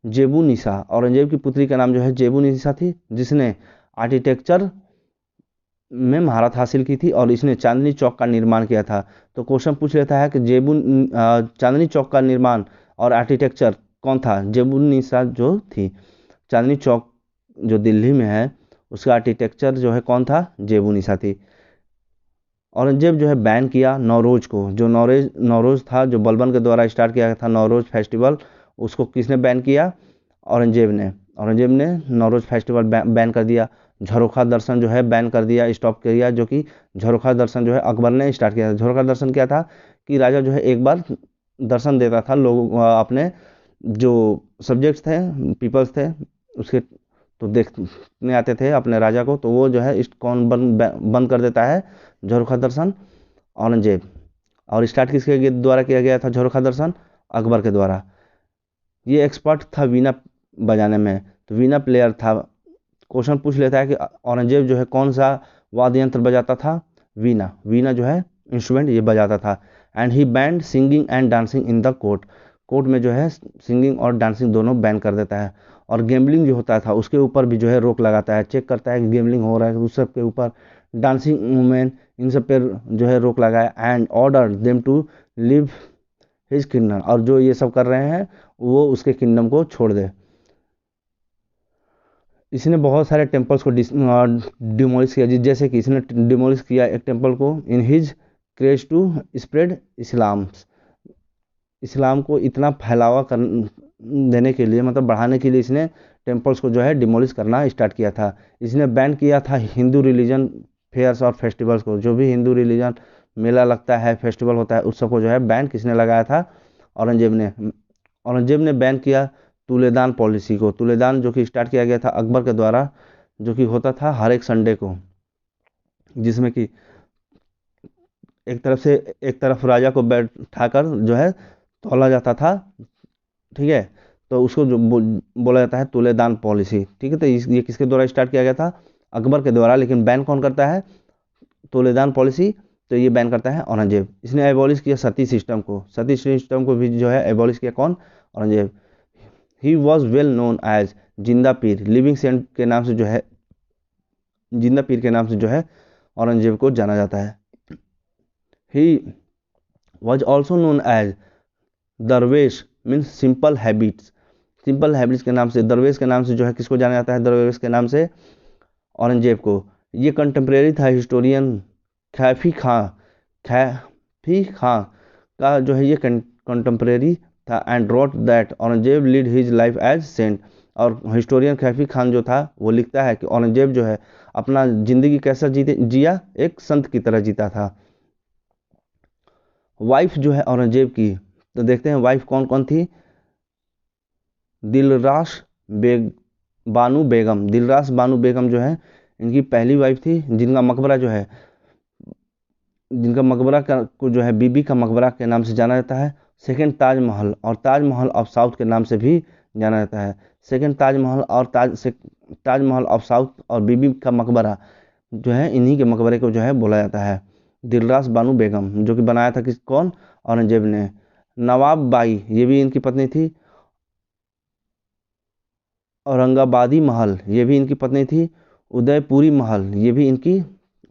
जेबू निसा, औरंगजेब की पुत्री का नाम जो है जेबू निसा थी, जिसने आर्किटेक्चर में महारत हासिल की थी और इसने चांदनी चौक का निर्माण किया था। तो क्वेश्चन पूछ लेता है कि चांदनी चौक का निर्माण और आर्किटेक्चर कौन था? जेबुन्निसा जो थी। चांदनी चौक जो दिल्ली में है उसका आर्किटेक्चर जो है कौन था? जेबुन्निसा थी। औरंगजेब जो है बैन किया नौरोज को, जो नौरोज था जो बलबन के द्वारा स्टार्ट किया गया था नौरोज फेस्टिवल, उसको किसने बैन किया? औरंगजेब ने नौरोज फेस्टिवल बैन कर दिया। झरोखा दर्शन जो है बैन कर दिया, स्टॉप किया, जो कि झरोखा दर्शन जो है अकबर ने स्टार्ट किया था। झरोखा दर्शन क्या था कि राजा जो है एक बार दर्शन देता था लोग अपने जो सब्जेक्ट्स थे, पीपल्स थे उसके, तो देखने आते थे अपने राजा को, तो वो जो है इस कौन बंद कर देता है झरोखा दर्शन? औरंगजेब। और स्टार्ट किसके द्वारा किया गया था झरोखा दर्शन? अकबर के द्वारा। ये एक्सपर्ट था वीणा बजाने में, तो वीणा प्लेयर था। क्वेश्चन पूछ लेता है कि औरंगजेब जो है कौन सा वाद्य यंत्र बजाता था? वीणा। वीणा जो है इंस्ट्रूमेंट ये बजाता था। And he band singing and dancing in the court. Court में जो है सिंगिंग और डांसिंग दोनों बैन कर देता है। और गेमलिंग जो होता था उसके ऊपर भी जो है रोक लगाता है, चेक करता है कि गेमलिंग हो रहा है उस सब के ऊपर, डांसिंग वूमेन इन सब पे जो है रोक लगाया। And order them to leave his kingdom, और जो ये सब कर रहे हैं वो उसके किंगडम को छोड़ दे। इसने बहुत सारे टेम्पल्स को डिमोलिश किया, जैसे कि इसने डिमोलिश किया एक टेम्पल को in his craze to spread Islam. Islam को इतना फैलावा कर देने के लिए, मतलब बढ़ाने के लिए इसने टेम्पल्स को जो है डिमोलिश करना स्टार्ट किया था। इसने बैन किया था हिंदू रिलीजन फेयर्स और फेस्टिवल्स को। जो भी हिंदू रिलीजन मेला लगता है, फेस्टिवल होता है, उस सब को जो है बैन किसने लगाया था? औरंगजेब ने। औरंगजेब ने बैन किया तुलेदान पॉलिसी को। तुलेदान जो कि स्टार्ट किया गया था अकबर के द्वारा, जो कि होता था हर एक संडे को, जिसमें कि एक तरफ राजा को बैठाकर जो है तौला जाता था, ठीक है। तो उसको जो बोला जाता है तुलेदान पॉलिसी, ठीक है। तो ये किसके द्वारा स्टार्ट किया गया था? अकबर के द्वारा। लेकिन बैन कौन करता है तुलेदान पॉलिसी? तो ये बैन करता है औरंगजेब। इसने एबॉलिश किया सती सिस्टम को। सती सिस्टम को भी जो है एबॉलिश किया कौन? Aurangzeb. He was well known as Zinda Pir. Living Saint के नाम से जो है, जिंदा पीर के नाम से जो है औरंगजेब को जाना जाता है। He was also known as दरवेश, means simple habits. Simple habits के नाम से, दरवेश के नाम से जो है किसको जाना जाता है? दरवेश के नाम से औरंगजेब को। ये कंटेम्प्रेरी था हिस्टोरियन खैफी खां का जो है ये कंटेम्प्रेरी था। And wrote that Aurangzeb led his life as saint. और हिस्टोरियन खैफी खान जो था वो लिखता है कि औरंगजेब जो है अपना जिंदगी कैसा जिया? एक संत की तरह जीता था। वाइफ जो है औरंगजेब की, तो देखते हैं वाइफ कौन कौन थी। दिलराश बानू बेगम। दिलराश बानू बेगम जो है इनकी पहली वाइफ थी, जिनका मकबरा जो है, जिनका मकबरा को जो है बीबी का मकबरा के नाम से जाना जाता है। सेकंड ताजमहल, और ताजमहल ऑफ साउथ के नाम से भी जाना जाता है। सेकंड ताजमहल और ताजमहल ऑफ साउथ और बीबी का मकबरा जो है इन्हीं के मकबरे को जो है बोला जाता है। दिलरास बानू बेगम जो कि बनाया था कौन? औरंगजेब ने। नवाब बाई ये भी इनकी पत्नी थी। औरंगाबादी महल ये भी इनकी पत्नी थी। उदयपुरी महल ये भी इनकी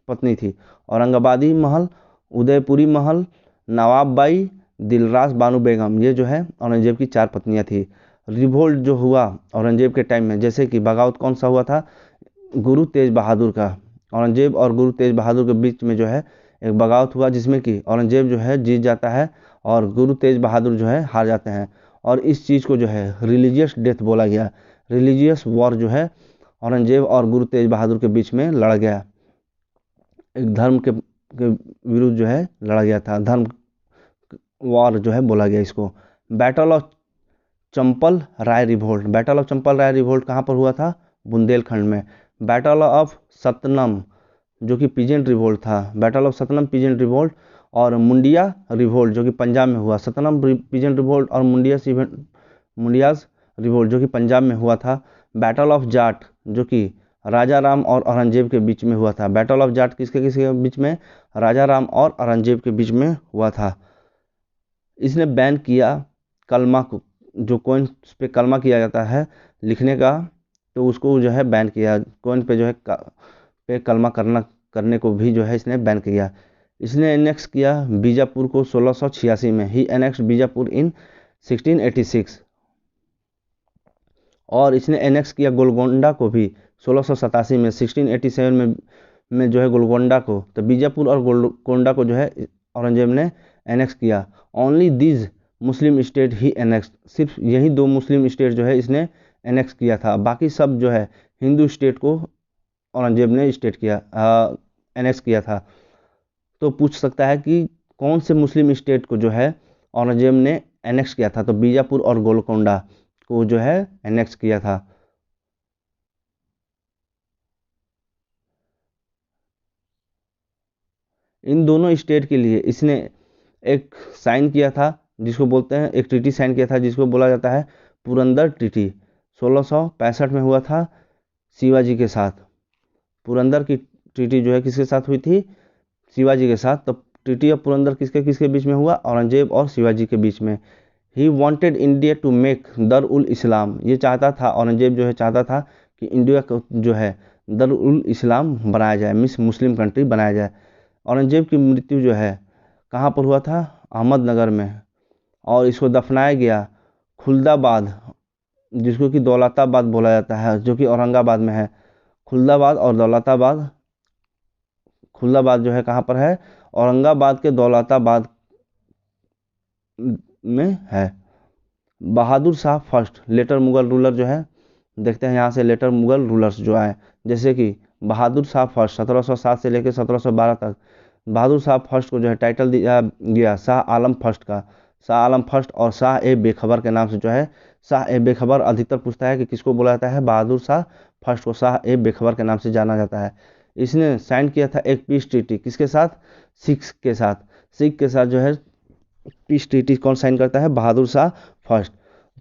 पत्नी थी। औरंगाबादी महल, उदयपुरी महल, नवाब बाई, दिलरास बानू बेगम, ये जो है औरंगजेब की 4 पत्नियां थी। रिवोल्ट जो हुआ औरंगजेब के टाइम में, जैसे कि बगावत कौन सा हुआ था? गुरु तेज बहादुर का। औरंगजेब और गुरु तेज बहादुर के बीच में जो है एक बगावत हुआ, जिसमें कि औरंगजेब जो है जीत जाता है और गुरु तेज बहादुर जो है हार जाते हैं। और इस चीज़ को जो है रिलीजियस डेथ बोला गया। रिलीजियस वॉर जो है औरंगजेब और गुरु तेज बहादुर के बीच में लड़ा गया। एक धर्म के विरुद्ध जो है लड़ा गया था, धर्म वॉर जो है बोला गया इसको। बैटल ऑफ चंपल राय रिवोल्ट। बैटल ऑफ चंपल राय रिवोल्ट कहाँ पर हुआ था? बुंदेलखंड में। बैटल ऑफ सतनम जो कि पीजेंट रिवोल्ट था। Battle of Satnam peasant revolt. और मुंडिया रिवोल्ट जो कि पंजाब में हुआ। सतनम पीजेंट रिवोल्ट और मुंडियाज रिवोल्ट जो कि पंजाब में हुआ था। बैटल ऑफ जाट जो कि राजा राम और औरंगजेब के बीच में हुआ था। बैटल ऑफ जाट किसके किसके बीच में? राजा राम और औरंगजेब के बीच में हुआ था। इसने बैन किया कलमा को, जो कॉइन पे कलमा किया जाता है लिखने का, तो उसको जो है बैन किया। कॉइन पे जो है पे कलमा करना करने को भी जो है इसने बैन किया। इसने एनेक्स किया बीजापुर को 1686 में, ही एनेक्स बीजापुर इन 1686। और इसने एनेक्स किया गोलकोंडा को भी 1687 में, 1687 में जो है गोलकोंडा को। तो बीजापुर और गोलकोंडा को जो है औरंगजेब ने एनेक्स किया। Only these Muslim state he annex, सिर्फ यही 2 मुस्लिम स्टेट जो है इसने एनेक्स किया था, बाकी सब जो है हिंदू स्टेट को औरंगजेब ने एनेक्स किया था। तो पूछ सकता है कि कौन से मुस्लिम स्टेट को जो है औरंगजेब ने एनेक्स किया था, तो बीजापुर और गोलकोंडा को जो है एनेक्स किया था। इन दोनों स्टेट के लिए इसने एक साइन किया था जिसको बोलते हैं, एक ट्रीटी साइन किया था जिसको बोला जाता है पुरंदर ट्रीटी। 1665 में हुआ था शिवाजी के साथ। पुरंदर की ट्रीटी जो है किसके साथ हुई थी? शिवाजी के साथ। तो ट्रीटी ऑफ पुरंदर किसके किसके बीच में हुआ? औरंगजेब और शिवाजी के बीच में। He wanted India to make दर उल इस्लाम, ये चाहता था, औरंगजेब जो है चाहता था कि इंडिया को जो है दर उल इस्लाम बनाया जाए, मुस्लिम कंट्री बनाया जाए। औरंगजेब की मृत्यु जो है कहाँ पर हुआ था? अहमदनगर में। और इसको दफनाया गया खुलदाबाद, जिसको कि दौलताबाद बोला जाता है, जो कि औरंगाबाद में है। खुलदाबाद और दौलताबाद, खुलदाबाद जो है कहाँ पर है? औरंगाबाद के दौलताबाद में है। Bahadur Shah first later Mughal ruler जो है, देखते हैं यहाँ से लेटर मुगल रूलर्स जो आए, जैसे कि बहादुर शाह फर्स्ट 1707 से लेकर 1712 तक। बहादुर शाह फर्स्ट को जो है टाइटल दिया गया शाह आलम फर्स्ट का। शाह आलम फर्स्ट और शाह ए बेखबर के नाम से जो है, शाह ए बेखबर अधिकतर पूछता है कि किसको बोला जाता है? बहादुर शाह फर्स्ट को शाह ए बेखबर के नाम से जाना जाता है। इसने साइन किया था एक पीस ट्रीटी, किसके साथ? सिख के साथ। सिख के साथ जो है पीस ट्रीटी कौन साइन करता है? Bahadur Shah first.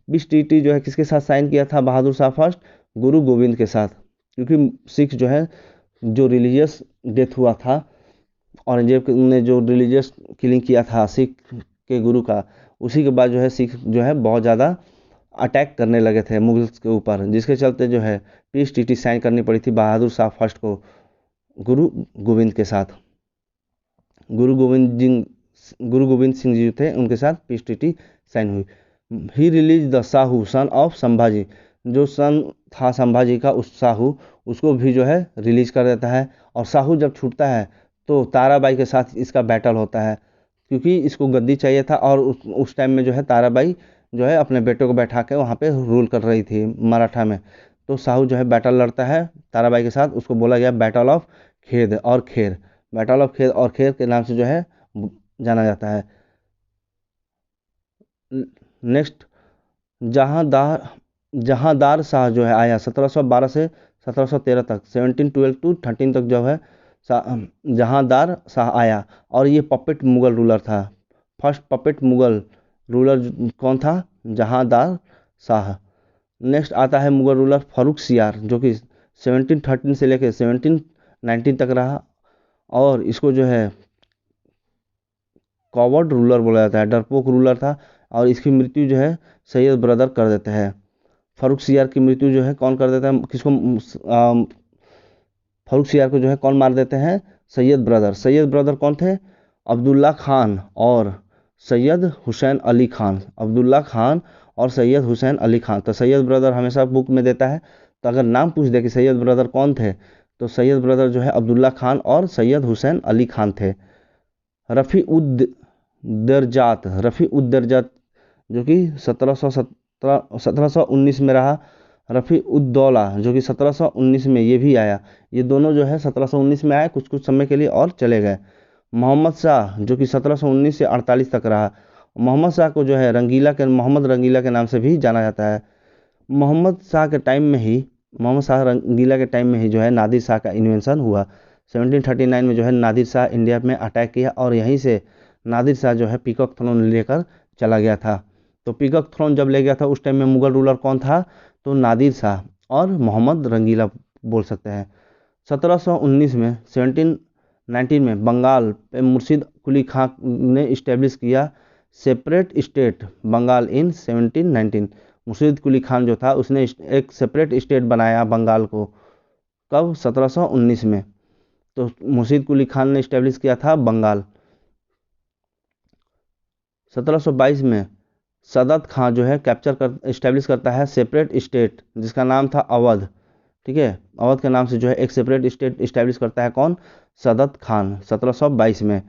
Peace treaty जो है किसके साथ साइन किया था बहादुर शाह फर्स्ट? गुरु गोविंद के साथ, क्योंकि सिख जो है जो रिलीजियस डेथ हुआ था, औरंगजेब ने जो रिलीजियस किलिंग किया था सिख के गुरु का, उसी के बाद जो है सिख जो है बहुत ज़्यादा अटैक करने लगे थे मुगल्स के ऊपर, जिसके चलते जो है पीस ट्रीटी साइन करनी पड़ी थी बहादुर शाह फर्स्ट को गुरु गोविंद के साथ। गुरु गोविंद सिंह जी थे, उनके साथ पीस ट्रीटी साइन हुई। He release the Shahu son of Sambhaji, जो सन था संभाजी का, उस साहू उसको भी जो है रिलीज कर देता है। और साहू जब छूटता है तो ताराबाई के साथ इसका बैटल होता है, क्योंकि इसको गद्दी चाहिए था। और उस टाइम में जो है ताराबाई जो है अपने बेटे को बैठा के वहाँ पे रूल कर रही थी मराठा में। तो साहू जो है बैटल लड़ता है ताराबाई के साथ, उसको बोला गया बैटल ऑफ खेद और खेर। बैटल ऑफ खेद और खेर के नाम से जो है जाना जाता है। नेक्स्ट जहांदार शाह जो है आया 1712 से 1713 तक, 1712 टू 13 तक जो है जहांदार शाह आया। और ये पपेट मुगल रूलर था। फर्स्ट पपेट मुगल रूलर कौन था? जहांदार शाह। नेक्स्ट आता है मुगल रूलर फर्रुख सियार, जो कि 1713 से लेकर 1719 तक रहा। और इसको जो है कॉवर्ड रूलर बोला जाता है, डरपोक रूलर था। और इसकी मृत्यु जो है सैयद ब्रदर कर देते हैं। फर्रुख सियार की मृत्यु जो है कौन कर देता है? किसको? फर्रुख सियार को जो है कौन मार देते हैं? सैयद ब्रदर। सैयद ब्रदर कौन थे? अब्दुल्ला खान और सैयद हुसैन अली खान। अब्दुल्ला खान और सैयद हुसैन अली खान। तो सैयद ब्रदर हमेशा बुक में देता है, तो अगर नाम पूछ दे कि सैयद ब्रदर कौन थे, तो सैयद ब्रदर जो है अब्दुल्ला खान और सैयद हुसैन अली खान थे। रफ़ी उद दरजात जो कि 1719 में रहा। रफ़ी उद दौला जो कि 1719 में ये भी आया। ये दोनों जो है 1719 में आए, कुछ कुछ समय के लिए और चले गए। मोहम्मद शाह जो कि 1719 से 48 तक रहा। मोहम्मद शाह को जो है मोहम्मद रंगीला के नाम से भी जाना जाता है। मोहम्मद शाह रंगीला के टाइम में ही जो है नादिर शाह का इन्वेंशन हुआ। 1739 में जो है नादिर शाह इंडिया में अटैक किया, और यहीं से नादिर शाह जो है पीकॉक थ्रोन लेकर चला गया था। तो पीकॉक थ्रोन जब ले गया था उस टाइम में मुगल रूलर कौन था? तो नादिर शाह और मोहम्मद रंगीला बोल सकते हैं। 1719 में बंगाल पे मुर्शिद कुली खां ने इस्टेब्लिश किया सेपरेट स्टेट बंगाल इन 1719। मुर्शिद कुली खान जो था उसने एक सेपरेट स्टेट बनाया बंगाल को। कब? 1719 में। तो मुर्शीद कुली खान ने इस्टेब्लिश किया था बंगाल। 1722 में सदत खां जो है इस्टेब्लिश करता है सेपरेट स्टेट जिसका नाम था अवध। ठीक है, अवध के नाम से जो है एक सेपरेट स्टेट इस्टेब्लिश करता है कौन? सदत खान 1722 में।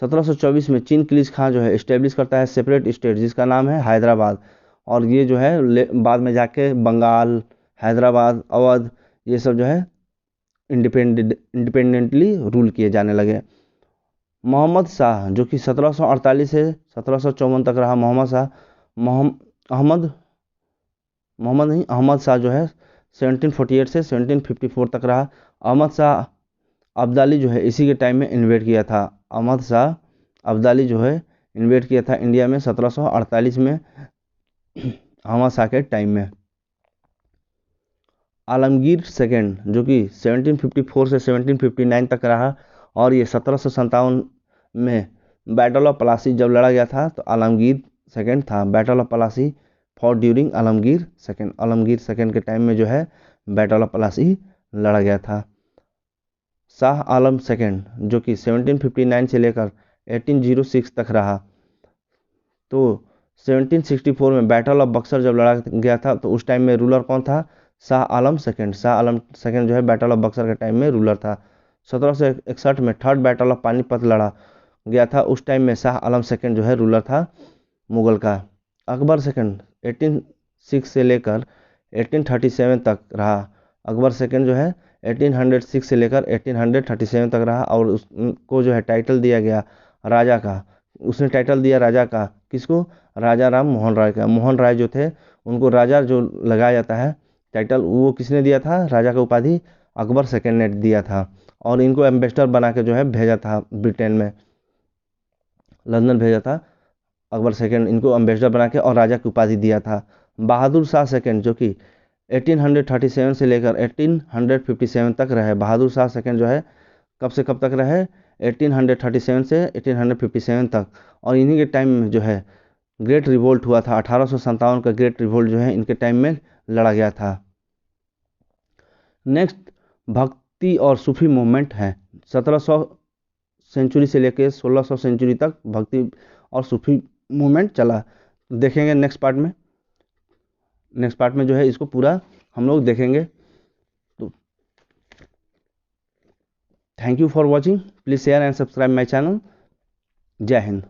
1724 में चिन किलिच खां जो है इस्टेब्लिश करता है सेपरेट स्टेट जिसका नाम है हैदराबाद। और ये जो है बाद में जाके बंगाल, हैदराबाद, अवध ये सब जो है इंडिपेंडेंटली रूल किए जाने लगे। मोहम्मद शाह जो कि 1748 से 1754 तक रहा, मोहम्मद शाह अहमद शाह जो है 1748 से 1754 तक रहा। अहमद शाह अब्दाली जो है इसी के टाइम में इन्वेट किया था। अहमद शाह अब्दाली जो है इन्वेट किया था इंडिया में 1748 में अहमद शाह के टाइम में। आलमगीर सेकेंड जो कि 1754 से 1759 तक रहा और ये 1757 में बैटल ऑफ प्लासी जब लड़ा गया था तो आलमगीर सेकेंड था। Battle of Plassey for during Alamgir second के टाइम में जो है बैटल ऑफ प्लासी लड़ा गया था। शाह आलम सेकेंड जो कि 1759 से लेकर 1806 तक रहा। तो 1764 में बैटल ऑफ बक्सर जब लड़ा गया था तो उस टाइम में रूलर कौन था? शाह आलम सेकेंड जो है बैटल ऑफ बक्सर के टाइम में रूलर था। 1761 में थर्ड बैटल ऑफ पानीपत लड़ा गया था, उस टाइम में शाह आलम सेकेंड जो है रूलर था मुगल का। अकबर सेकेंड 1806 से लेकर 1837 तक रहा। अकबर सेकेंड जो है 1806 से लेकर 1837 तक रहा और उसको जो है टाइटल दिया गया राजा का। उसने टाइटल दिया राजा का किसको? राजा राम मोहन राय का। मोहन राय जो थे उनको राजा जो लगाया जाता है टाइटल, वो किसने दिया था? राजा का उपाधि अकबर सेकेंड ने दिया था। और इनको एम्बेसडर बना के जो है भेजा था ब्रिटेन में, लंदन भेजा था अकबर सेकेंड, इनको एम्बेसडर बना के और राजा की उपाधि दिया था। बहादुर शाह सेकेंड जो कि 1837 से लेकर 1857 तक रहे। बहादुर शाह सेकेंड जो है कब से कब तक रहे? 1837 से 1857 तक। और इन्हीं के टाइम में जो है ग्रेट रिवोल्ट हुआ था, 1857 का ग्रेट रिवोल्ट जो है इनके टाइम में लड़ा गया था। नेक्स्ट भक्ति और सूफी मूवमेंट है। 1700 सेंचुरी से लेकर 1600 सेंचुरी तक भक्ति और सूफी मूवमेंट चला। देखेंगे नेक्स्ट पार्ट में जो है इसको पूरा हम लोग देखेंगे। तो thank you for watching, please share and subscribe my channel. जय हिंद।